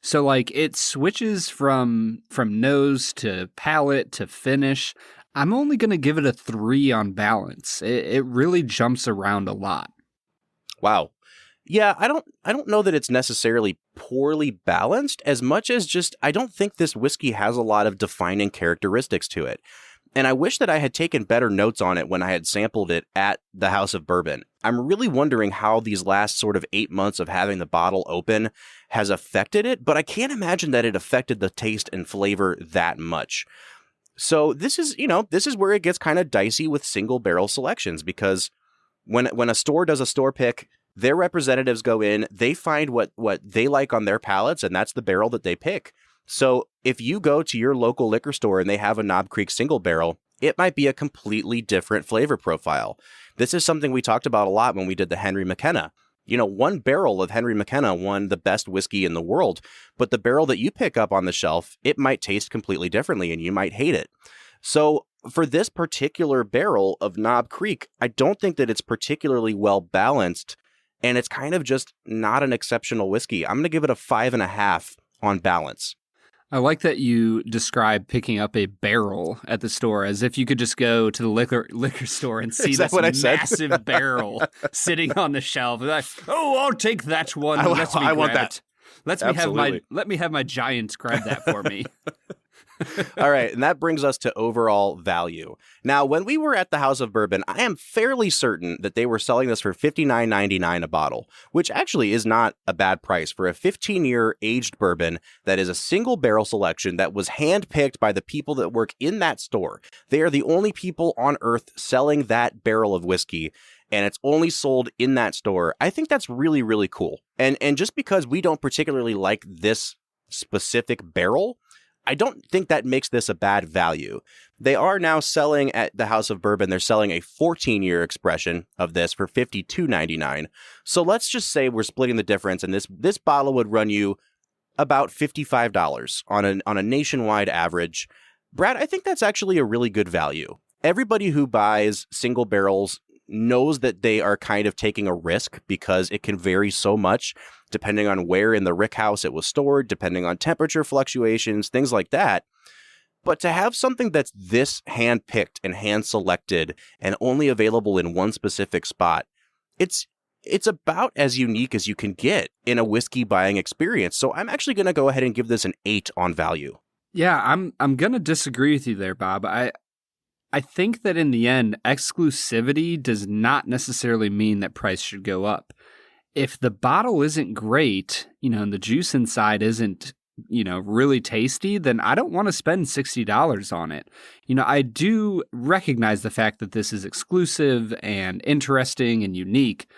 So like it switches from nose to palate to finish. I'm only going to give it a 3 on balance. It really jumps around a lot. Wow. Yeah, I don't know that it's necessarily poorly balanced as much as just I don't think this whiskey has a lot of defining characteristics to it. And I wish that I had taken better notes on it when I had sampled it at the House of Bourbon. I'm really wondering how these last sort of 8 months of having the bottle open has affected it, but I can't imagine that it affected the taste and flavor that much. So this is where it gets kind of dicey with single barrel selections, because when a store does a store pick, their representatives go in, they find what they like on their palates, and that's the barrel that they pick. So if you go to your local liquor store and they have a Knob Creek single barrel, it might be a completely different flavor profile. This is something we talked about a lot when we did the Henry McKenna. One barrel of Henry McKenna won the best whiskey in the world, but the barrel that you pick up on the shelf, it might taste completely differently and you might hate it. So for this particular barrel of Knob Creek, I don't think that it's particularly well balanced, and it's kind of just not an exceptional whiskey. I'm going to give it a 5.5 on balance. I like that you describe picking up a barrel at the store as if you could just go to the liquor store and see Is that this what I said? massive barrel sitting on the shelf. Like, oh, I'll take that one. I grab want that. it. Let me have my giants grab that for me. All right, and that brings us to overall value. Now, when we were at the House of Bourbon, I am fairly certain that they were selling this for $59.99 a bottle, which actually is not a bad price for a 15-year aged bourbon that is a single barrel selection that was handpicked by the people that work in that store. They are the only people on earth selling that barrel of whiskey, and it's only sold in that store. I think that's really, really cool. And just because we don't particularly like this specific barrel, I don't think that makes this a bad value. They are now selling at the House of Bourbon, they're selling a 14-year expression of this for $52.99. So let's just say we're splitting the difference, and this bottle would run you about $55 on a nationwide average. Brad, I think that's actually a really good value. Everybody who buys single barrels knows that they are kind of taking a risk because it can vary so much depending on where in the rick house it was stored, depending on temperature fluctuations, things like that. But to have something that's this hand-picked and hand-selected and only available in one specific spot, it's about as unique as you can get in a whiskey buying experience. So I'm actually going to go ahead and give this an 8 on value. Yeah, I'm going to disagree with you there, Bob. I think that in the end, exclusivity does not necessarily mean that price should go up. If the bottle isn't great, and the juice inside isn't, really tasty, then I don't want to spend $60 on it. I do recognize the fact that this is exclusive and interesting and unique,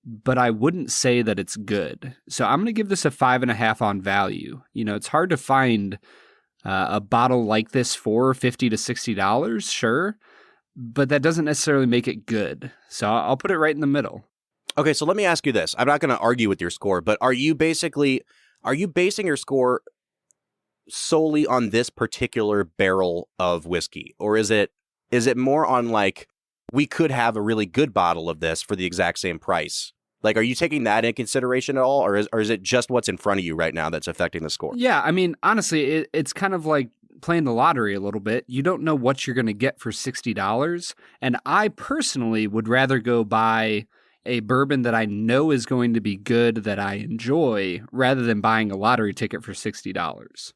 but I wouldn't say that it's good. So I'm going to give this a 5.5 on value. It's hard to find a bottle like this for $50 to $60, sure, but that doesn't necessarily make it good. So I'll put it right in the middle. Okay, so let me ask you this. I'm not going to argue with your score, but are you basing your score solely on this particular barrel of whiskey? Or is it more on like, we could have a really good bottle of this for the exact same price? Like, are you taking that in consideration at all? Or is it just what's in front of you right now that's affecting the score? Yeah, I mean, honestly, it's kind of like playing the lottery a little bit. You don't know what you're going to get for $60. And I personally would rather go buy a bourbon that I know is going to be good, that I enjoy, rather than buying a lottery ticket for $60.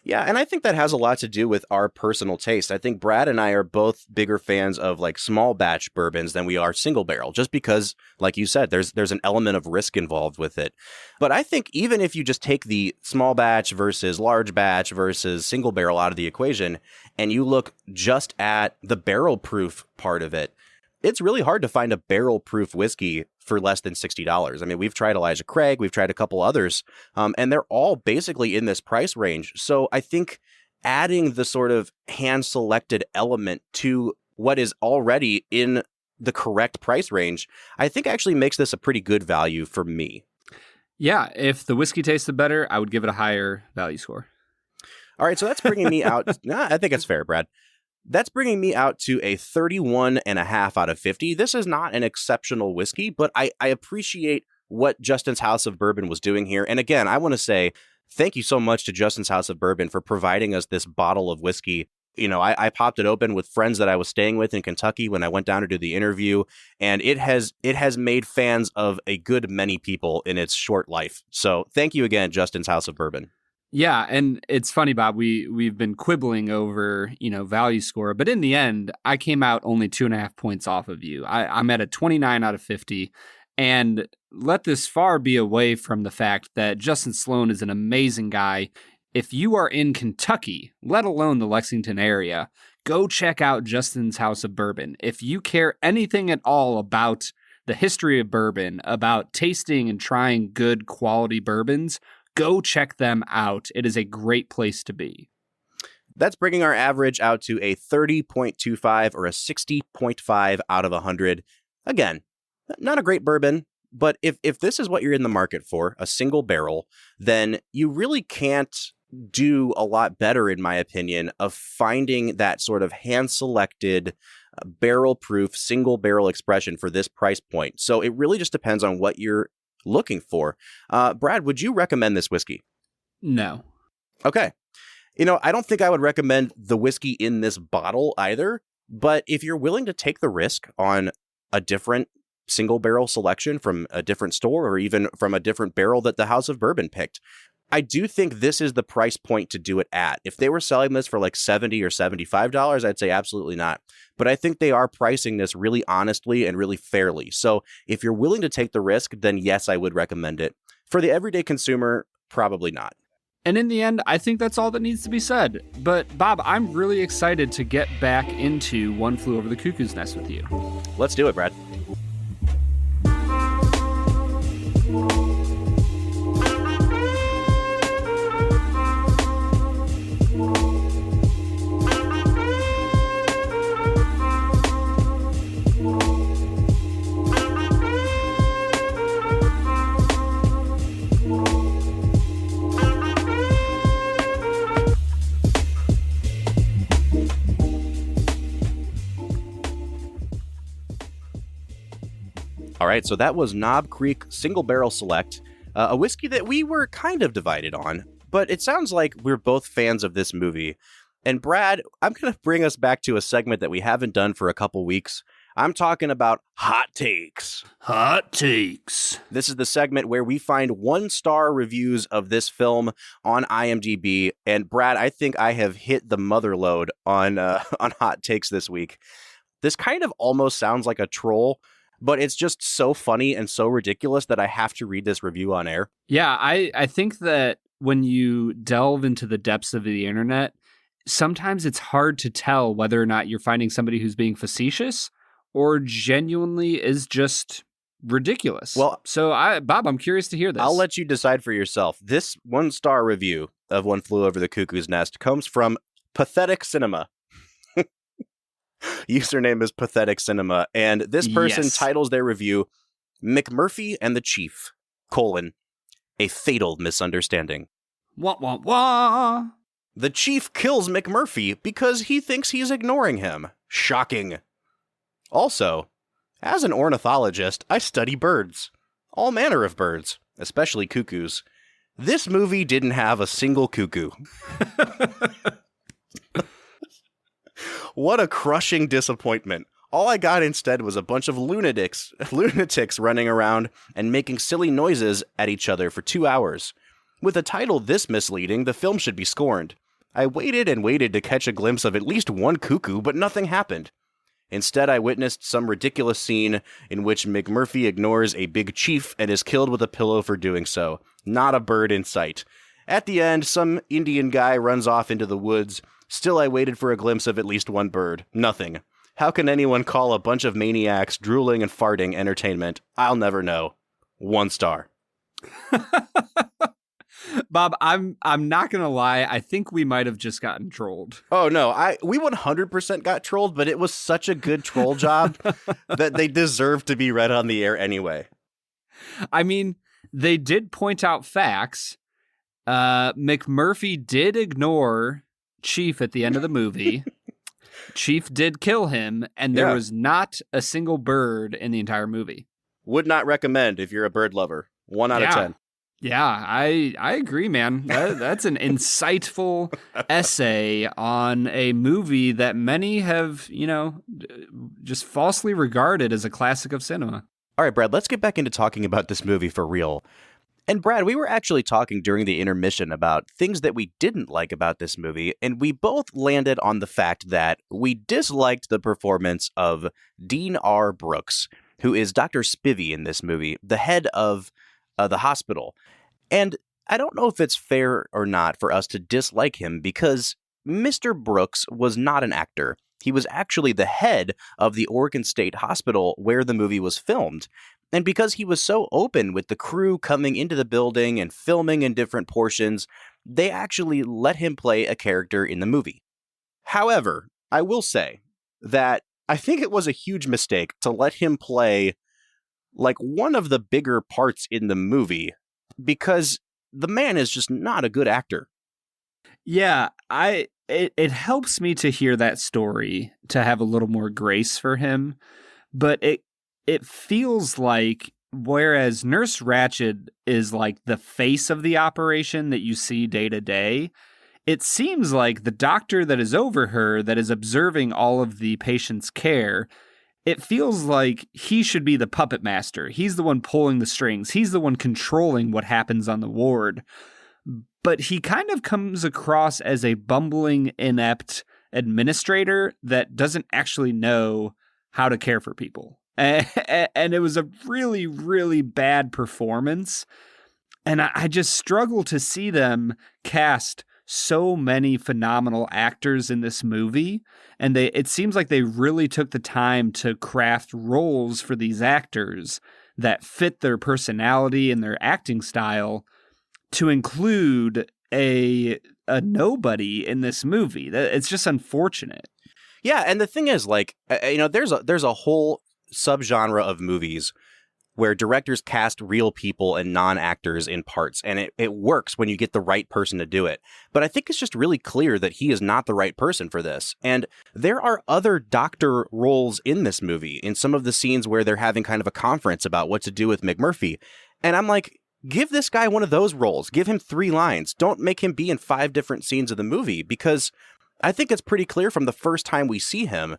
Yeah, and I think that has a lot to do with our personal taste. I think Brad and I are both bigger fans of like small batch bourbons than we are single barrel, just because, like you said, there's an element of risk involved with it. But I think even if you just take the small batch versus large batch versus single barrel out of the equation, and you look just at the barrel proof part of it, it's really hard to find a barrel proof whiskey for less than $60. I mean, we've tried Elijah Craig, we've tried a couple others, and they're all basically in this price range. So I think adding the sort of hand-selected element to what is already in the correct price range, I think actually makes this a pretty good value for me. Yeah, if the whiskey tasted better, I would give it a higher value score. All right, so that's bringing me out. I think it's fair, Brad. That's bringing me out to a 31.5 out of 50. This is not an exceptional whiskey, but I appreciate what Justin's House of Bourbon was doing here. And again, I want to say thank you so much to Justin's House of Bourbon for providing us this bottle of whiskey. I popped it open with friends that I was staying with in Kentucky when I went down to do the interview, and it has made fans of a good many people in its short life. So thank you again, Justin's House of Bourbon. Yeah, and it's funny, Bob, we've been quibbling over, value score, but in the end, I came out only 2.5 points off of you. I'm at a 29 out of 50, and let this far be away from the fact that Justin Sloan is an amazing guy. If you are in Kentucky, let alone the Lexington area, go check out Justin's House of Bourbon. If you care anything at all about the history of bourbon, about tasting and trying good quality bourbons, go check them out. It is a great place to be. That's bringing our average out to a 30.25 or a 60.5 out of 100. Again, not a great bourbon, but if this is what you're in the market for, a single barrel, then you really can't do a lot better, in my opinion, of finding that sort of hand-selected, barrel-proof, single barrel expression for this price point. So it really just depends on what you're looking for. Brad, would you recommend this whiskey? No. Okay. I don't think I would recommend the whiskey in this bottle either, but if you're willing to take the risk on a different single barrel selection from a different store or even from a different barrel that the House of Bourbon picked, I do think this is the price point to do it at. If they were selling this for like $70 or $75, I'd say absolutely not. But I think they are pricing this really honestly and really fairly. So if you're willing to take the risk, then yes, I would recommend it. For the everyday consumer, probably not. And in the end, I think that's all that needs to be said. But Bob, I'm really excited to get back into One Flew Over the Cuckoo's Nest with you. Let's do it, Brad. All right, so that was Knob Creek Single Barrel Select, a whiskey that we were kind of divided on, but it sounds like we're both fans of this movie. And Brad, I'm going to bring us back to a segment that we haven't done for a couple weeks. I'm talking about Hot Takes. Hot Takes. This is the segment where we find 1-star reviews of this film on IMDb. And Brad, I think I have hit the mother load on Hot Takes this week. This kind of almost sounds like a troll, but it's just so funny and so ridiculous that I have to read this review on air. Yeah, I think that when you delve into the depths of the internet, sometimes it's hard to tell whether or not you're finding somebody who's being facetious or genuinely is just ridiculous. Well, so Bob, I'm curious to hear this. I'll let you decide for yourself. This 1-star review of One Flew Over the Cuckoo's Nest comes from Pathetic Cinema. Username is Pathetic Cinema, and this person titles their review, McMurphy and the Chief, a fatal misunderstanding. Wah, wah, wah. The Chief kills McMurphy because he thinks he's ignoring him. Shocking. Also, as an ornithologist, I study birds. All manner of birds, especially cuckoos. This movie didn't have a single cuckoo. What a crushing disappointment. All I got instead was a bunch of lunatics running around and making silly noises at each other for 2 hours. With a title this misleading, the film should be scorned. I waited and waited to catch a glimpse of at least one cuckoo, but nothing happened. Instead, I witnessed some ridiculous scene in which McMurphy ignores a big chief and is killed with a pillow for doing so. Not a bird in sight. At the end, some Indian guy runs off into the woods. Still, I waited for a glimpse of at least one bird. Nothing. How can anyone call a bunch of maniacs drooling and farting entertainment? I'll never know. 1 star. Bob, I'm not gonna lie. I think we might have just gotten trolled. Oh no, we 100% got trolled, but it was such a good troll job that they deserve to be read on the air anyway. I mean, they did point out facts. McMurphy did ignore Chief at the end of the movie. Chief did kill him, and there was not a single bird in the entire movie. Would not recommend if you're a bird lover. 1 out of 10. Yeah, I agree, man. That's an insightful essay on a movie that many have, just falsely regarded as a classic of cinema. All right, Brad, let's get back into talking about this movie for real. And Brad, we were actually talking during the intermission about things that we didn't like about this movie, and we both landed on the fact that we disliked the performance of Dean R. Brooks, who is Dr. Spivey in this movie, the head of the hospital. And I don't know if it's fair or not for us to dislike him because Mr. Brooks was not an actor. He was actually the head of the Oregon State Hospital where the movie was filmed. And because he was so open with the crew coming into the building and filming in different portions, they actually let him play a character in the movie. However, I will say that I think it was a huge mistake to let him play like one of the bigger parts in the movie because the man is just not a good actor. Yeah, it helps me to hear that story to have a little more grace for him, but it feels like whereas Nurse Ratched is like the face of the operation that you see day to day, it seems like the doctor that is over her, that is observing all of the patient's care, it feels like he should be the puppet master. He's the one pulling the strings. He's the one controlling what happens on the ward. But he kind of comes across as a bumbling, inept administrator that doesn't actually know how to care for people. And it was a really, really bad performance. And I just struggle to see them cast so many phenomenal actors in this movie. And it seems like they really took the time to craft roles for these actors that fit their personality and their acting style to include a nobody in this movie. It's just unfortunate. Yeah, and the thing is, like, there's a whole subgenre of movies where directors cast real people and non-actors in parts, and it works when you get the right person to do it. But I think it's just really clear that he is not the right person for this. And there are other doctor roles in this movie, in some of the scenes where they're having kind of a conference about what to do with McMurphy. And I'm like, give this guy one of those roles. Give him 3 lines. Don't make him be in 5 different scenes of the movie, because I think it's pretty clear from the first time we see him,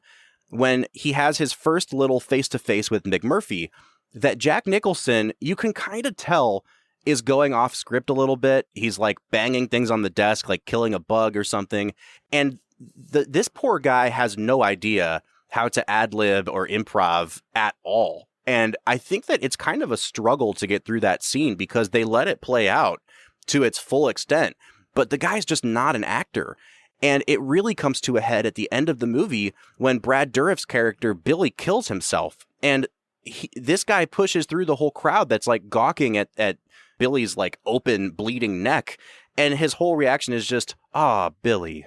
when he has his first little face-to-face with McMurphy, that Jack Nicholson, you can kind of tell, is going off script a little bit. He's like banging things on the desk, like killing a bug or something. And this poor guy has no idea how to ad-lib or improv at all. And I think that it's kind of a struggle to get through that scene because they let it play out to its full extent. But the guy's just not an actor. And it really comes to a head at the end of the movie when Brad Dourif's character, Billy, kills himself. And this guy pushes through the whole crowd that's like gawking at Billy's like open bleeding neck. And his whole reaction is just, Billy.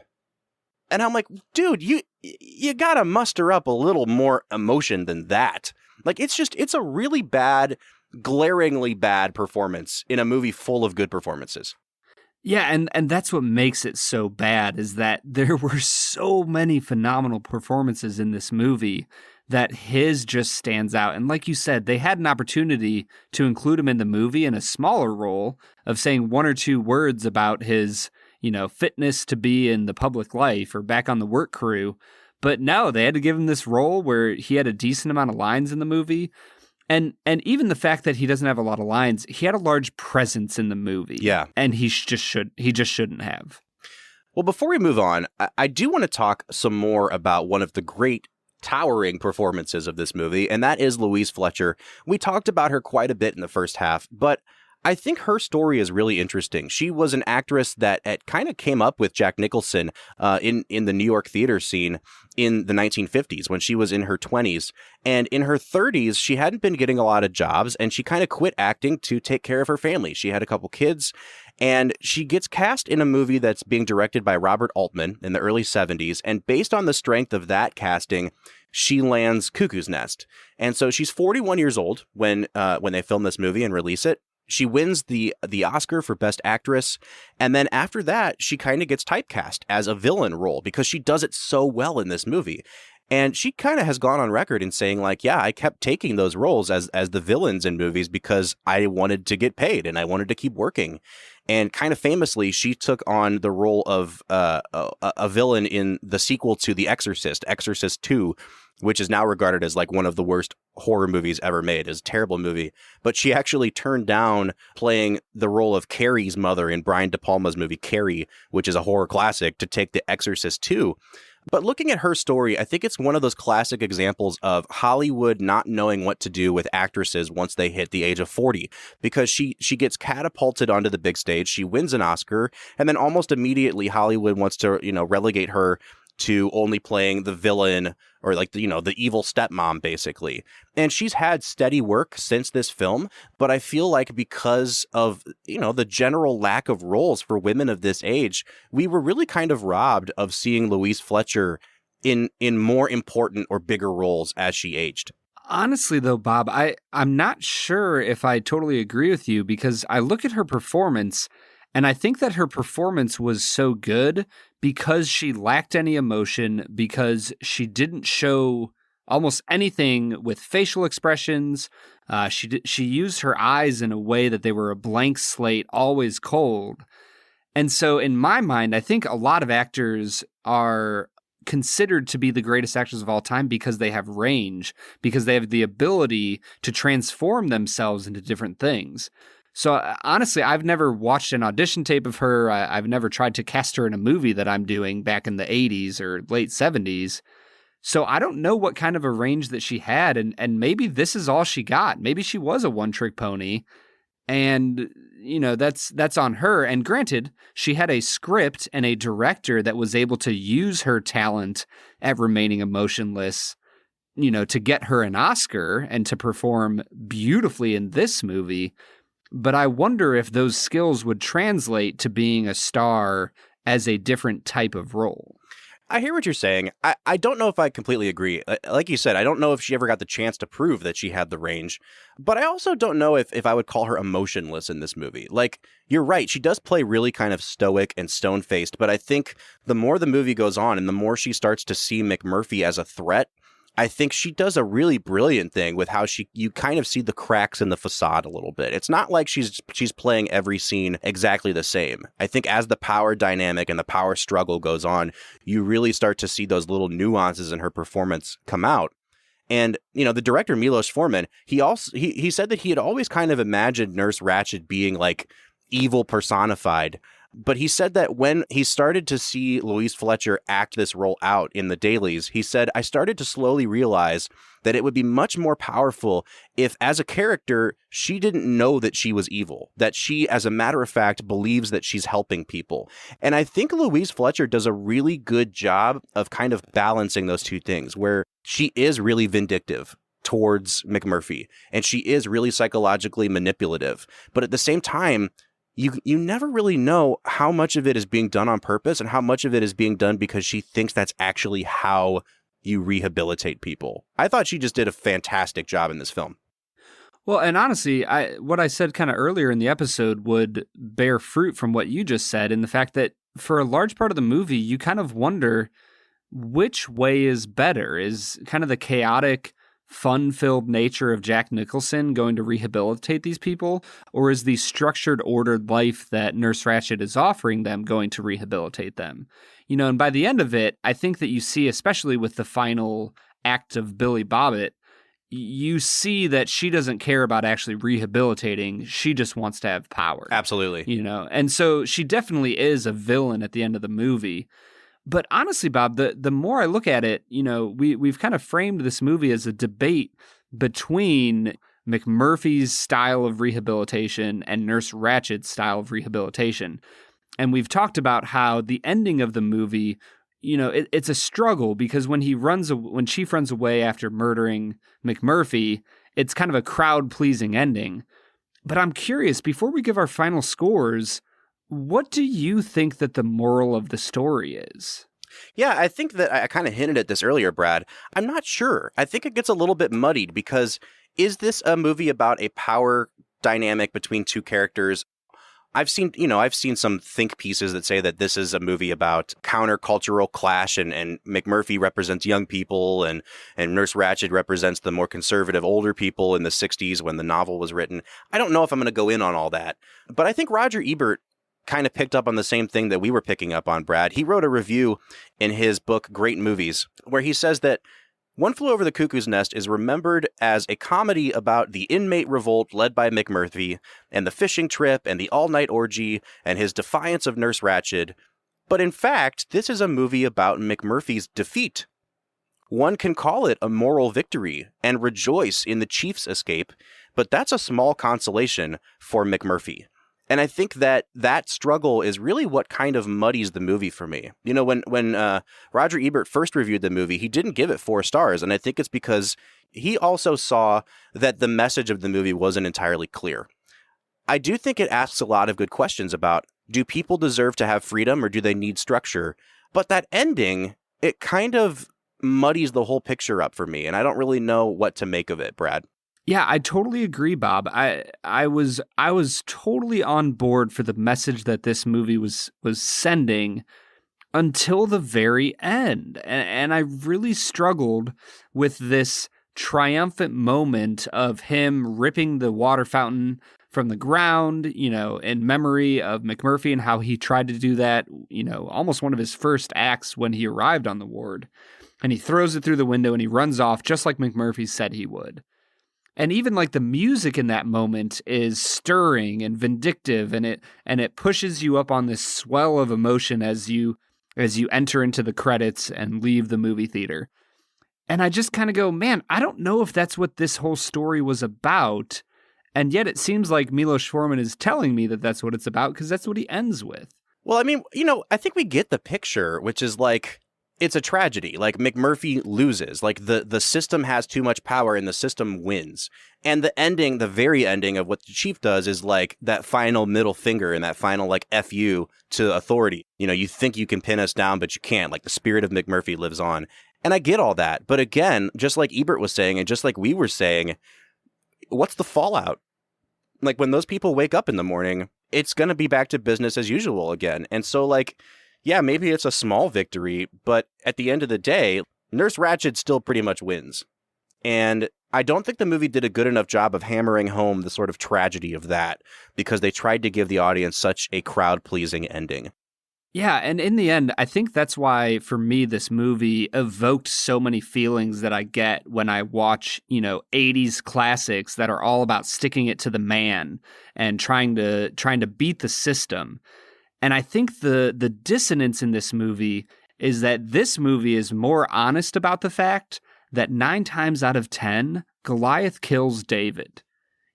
And I'm like, dude, you gotta muster up a little more emotion than that. Like, it's a really bad, glaringly bad performance in a movie full of good performances. Yeah, and that's what makes it so bad, is that there were so many phenomenal performances in this movie that his just stands out. And like you said, they had an opportunity to include him in the movie in a smaller role of saying 1 or 2 words about his, fitness to be in the public life or back on the work crew. But no, they had to give him this role where he had a decent amount of lines in the movie. And even the fact that he doesn't have a lot of lines, he had a large presence in the movie. Yeah. And he just shouldn't have. Well, before we move on, I do want to talk some more about one of the great towering performances of this movie, and that is Louise Fletcher. We talked about her quite a bit in the first half, but I think her story is really interesting. She was an actress that kind of came up with Jack Nicholson in the New York theater scene in the 1950s when she was in her 20s. And in her 30s, she hadn't been getting a lot of jobs, and she kind of quit acting to take care of her family. She had a couple kids, and she gets cast in a movie that's being directed by Robert Altman in the early 70s. And based on the strength of that casting, she lands Cuckoo's Nest. And so she's 41 years old when they film this movie and release it. She wins the Oscar for Best Actress, and then after that, she kind of gets typecast as a villain role because she does it so well in this movie. And she kind of has gone on record in saying, like, yeah, I kept taking those roles as the villains in movies because I wanted to get paid and I wanted to keep working. And kind of famously, she took on the role of a villain in the sequel to The Exorcist, Exorcist 2, which is now regarded as like one of the worst horror movies ever made. It's a terrible movie. But she actually turned down playing the role of Carrie's mother in Brian De Palma's movie Carrie, which is a horror classic, to take The Exorcist 2. But looking at her story, I think it's one of those classic examples of Hollywood not knowing what to do with actresses once they hit the age of 40, because she gets catapulted onto the big stage. She wins an Oscar, and then almost immediately Hollywood wants to, relegate her to only playing the villain or like, the evil stepmom, basically. And she's had steady work since this film, but I feel like because of, the general lack of roles for women of this age, we were really kind of robbed of seeing Louise Fletcher in more important or bigger roles as she aged. Honestly, though, Bob, I'm not sure if I totally agree with you, because I look at her performance and I think that her performance was so good because she lacked any emotion, because she didn't show almost anything with facial expressions. She used her eyes in a way that they were a blank slate, always cold. And so in my mind, I think a lot of actors are considered to be the greatest actors of all time because they have range, because they have the ability to transform themselves into different things. So honestly, I've never watched an audition tape of her. I've never tried to cast her in a movie that I'm doing back in the 80s or late 70s. So I don't know what kind of a range that she had, and maybe this is all she got. Maybe she was a one-trick pony, and that's on her. And granted, she had a script and a director that was able to use her talent at remaining emotionless, to get her an Oscar and to perform beautifully in this movie. But I wonder if those skills would translate to being a star as a different type of role. I hear what you're saying. I don't know if I completely agree. Like you said, I don't know if she ever got the chance to prove that she had the range, but I also don't know if I would call her emotionless in this movie. Like, you're right, she does play really kind of stoic and stone-faced, but I think the more the movie goes on and the more she starts to see McMurphy as a threat, I think she does a really brilliant thing with how you kind of see the cracks in the facade a little bit. It's not like she's playing every scene exactly the same. I think as the power dynamic and the power struggle goes on, you really start to see those little nuances in her performance come out. And, the director, Milos Forman, he said that he had always kind of imagined Nurse Ratched being like evil personified. But he said that when he started to see Louise Fletcher act this role out in the dailies, he said, I started to slowly realize that it would be much more powerful if, as a character, she didn't know that she was evil, that she, as a matter of fact, believes that she's helping people. And I think Louise Fletcher does a really good job of kind of balancing those two things, where she is really vindictive towards McMurphy, and she is really psychologically manipulative. But at the same time, you never really know how much of it is being done on purpose and how much of it is being done because she thinks that's actually how you rehabilitate people. I thought she just did a fantastic job in this film. Well, and honestly, what I said kind of earlier in the episode would bear fruit from what you just said, in the fact that for a large part of the movie, you kind of wonder which way is better. Is kind of the chaotic, fun-filled nature of Jack Nicholson going to rehabilitate these people, or is the structured, ordered life that Nurse Ratched is offering them going to rehabilitate them? And by the end of it, I think that you see, especially with the final act of Billy Bobbitt, you see that she doesn't care about actually rehabilitating. She just wants to have power. Absolutely. And so she definitely is a villain at the end of the movie. But honestly, Bob, the more I look at it, we've kind of framed this movie as a debate between McMurphy's style of rehabilitation and Nurse Ratched's style of rehabilitation. And we've talked about how the ending of the movie, it's a struggle, because when she runs away after murdering McMurphy, it's kind of a crowd-pleasing ending. But I'm curious, before we give our final scores, what do you think that the moral of the story is? Yeah, I think that I kind of hinted at this earlier, Brad. I'm not sure. I think it gets a little bit muddied, because is this a movie about a power dynamic between two characters? I've seen some think pieces that say that this is a movie about countercultural clash, and McMurphy represents young people, and Nurse Ratched represents the more conservative older people in the 60s when the novel was written. I don't know if I'm going to go in on all that, but I think Roger Ebert kind of picked up on the same thing that we were picking up on, Brad. He wrote a review in his book, Great Movies, where he says that One Flew Over the Cuckoo's Nest is remembered as a comedy about the inmate revolt led by McMurphy, and the fishing trip, and the all-night orgy, and his defiance of Nurse Ratched. But in fact, this is a movie about McMurphy's defeat. One can call it a moral victory and rejoice in the chief's escape, but that's a small consolation for McMurphy. And I think that struggle is really what kind of muddies the movie for me. When Roger Ebert first reviewed the movie, he didn't give it 4 stars. And I think it's because he also saw that the message of the movie wasn't entirely clear. I do think it asks a lot of good questions about, do people deserve to have freedom, or do they need structure? But that ending, it kind of muddies the whole picture up for me. And I don't really know what to make of it, Brad. Yeah, I totally agree, Bob. I was totally on board for the message that this movie was sending until the very end. And I really struggled with this triumphant moment of him ripping the water fountain from the ground, in memory of McMurphy and how he tried to do that, almost one of his first acts when he arrived on the ward. And he throws it through the window and he runs off just like McMurphy said he would. And even like the music in that moment is stirring and vindictive, and it pushes you up on this swell of emotion as you enter into the credits and leave the movie theater. And I just kind of go, man, I don't know if that's what this whole story was about. And yet it seems like Milos Forman is telling me that that's what it's about, because that's what he ends with. Well, I mean, I think we get the picture, which is like, it's a tragedy. Like, McMurphy loses. Like, the system has too much power and the system wins. And the very ending of what the chief does is like that final middle finger and that final like F you to authority. You think you can pin us down, but you can't. Like, the spirit of McMurphy lives on. And I get all that. But again, just like Ebert was saying, and just like we were saying, what's the fallout? Like, when those people wake up in the morning, it's going to be back to business as usual again. And so, like, yeah, maybe it's a small victory, but at the end of the day, Nurse Ratched still pretty much wins. And I don't think the movie did a good enough job of hammering home the sort of tragedy of that, because they tried to give the audience such a crowd-pleasing ending. Yeah, and in the end, I think that's why, for me, this movie evoked so many feelings that I get when I watch, 80s classics that are all about sticking it to the man and trying to beat the system. And I think the dissonance in this movie is that this movie is more honest about the fact that 9 times out of 10, Goliath kills David.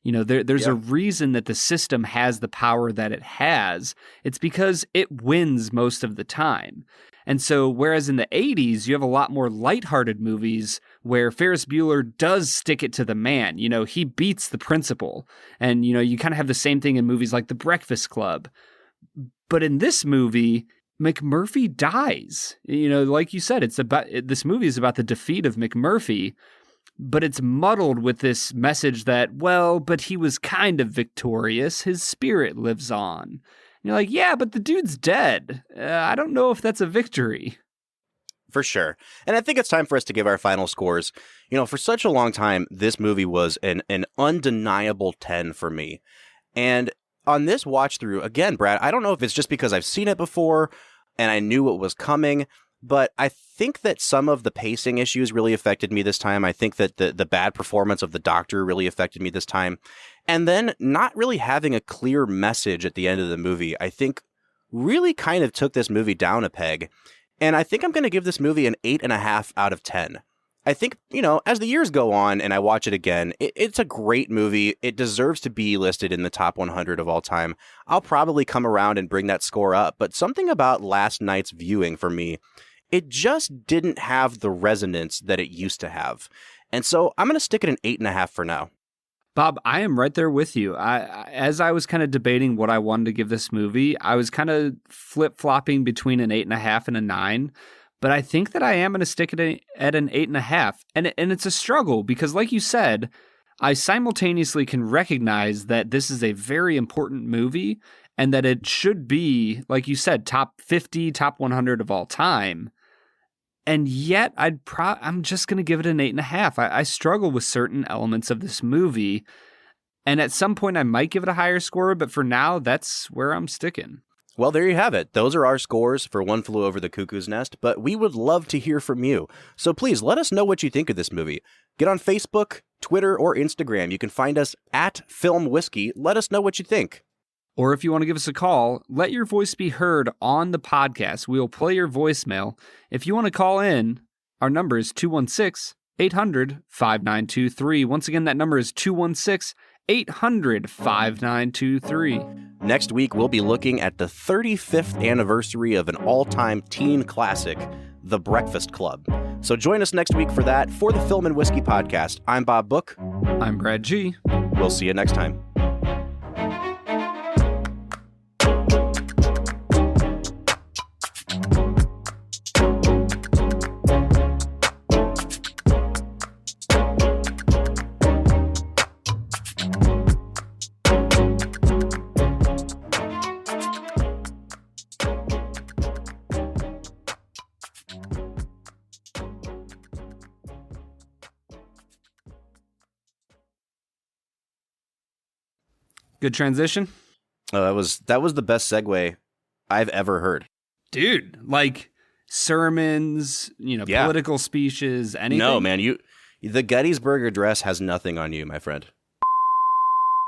There's a reason that the system has the power that it has. It's because it wins most of the time. And so, whereas in the 80s, you have a lot more lighthearted movies where Ferris Bueller does stick it to the man. He beats the principal. And, you kind of have the same thing in movies like The Breakfast Club. But in this movie, McMurphy dies. Like you said, this movie is about the defeat of McMurphy, but it's muddled with this message that, well, but he was kind of victorious. His spirit lives on. And you're like, yeah, but the dude's dead. I don't know if that's a victory. For sure. And I think it's time for us to give our final scores. For such a long time, this movie was an undeniable 10 for me. And on this watch through, again, Brad, I don't know if it's just because I've seen it before and I knew what was coming, but I think that some of the pacing issues really affected me this time. I think that the bad performance of the doctor really affected me this time. And then not really having a clear message at the end of the movie, I think really kind of took this movie down a peg. And I think I'm going to give this movie an 8.5 out of 10. I think, as the years go on and I watch it again, it's a great movie. It deserves to be listed in the top 100 of all time. I'll probably come around and bring that score up, but something about last night's viewing for me, it just didn't have the resonance that it used to have. And so I'm going to stick it an 8.5 for now. Bob, I am right there with you. As I was kind of debating what I wanted to give this movie, I was kind of flip-flopping between an 8.5 and a 9. But I think that I am going to stick it at an 8.5. And it's a struggle because, like you said, I simultaneously can recognize that this is a very important movie and that it should be, like you said, top 50, top 100 of all time. And yet I'm just going to give it an 8.5. I struggle with certain elements of this movie. And at some point I might give it a higher score, but for now, that's where I'm sticking. Well, there you have it. Those are our scores for One Flew Over the Cuckoo's Nest, but we would love to hear from you. So please let us know what you think of this movie. Get on Facebook, Twitter, or Instagram. You can find us at Film Whiskey. Let us know what you think. Or if you want to give us a call, let your voice be heard on the podcast. We will play your voicemail. If you want to call in, our number is 216-800-5923. Once again, that number is 216-800-5923. Next week, we'll be looking at the 35th anniversary of an all-time teen classic, The Breakfast Club. So join us next week for that. For the Film and Whiskey Podcast, I'm Bob Book. I'm Brad G. We'll see you next time. Good transition? Oh, that was the best segue I've ever heard. Dude, like sermons, Yeah. political speeches, anything? No, man, the Gettysburg Address has nothing on you, my friend.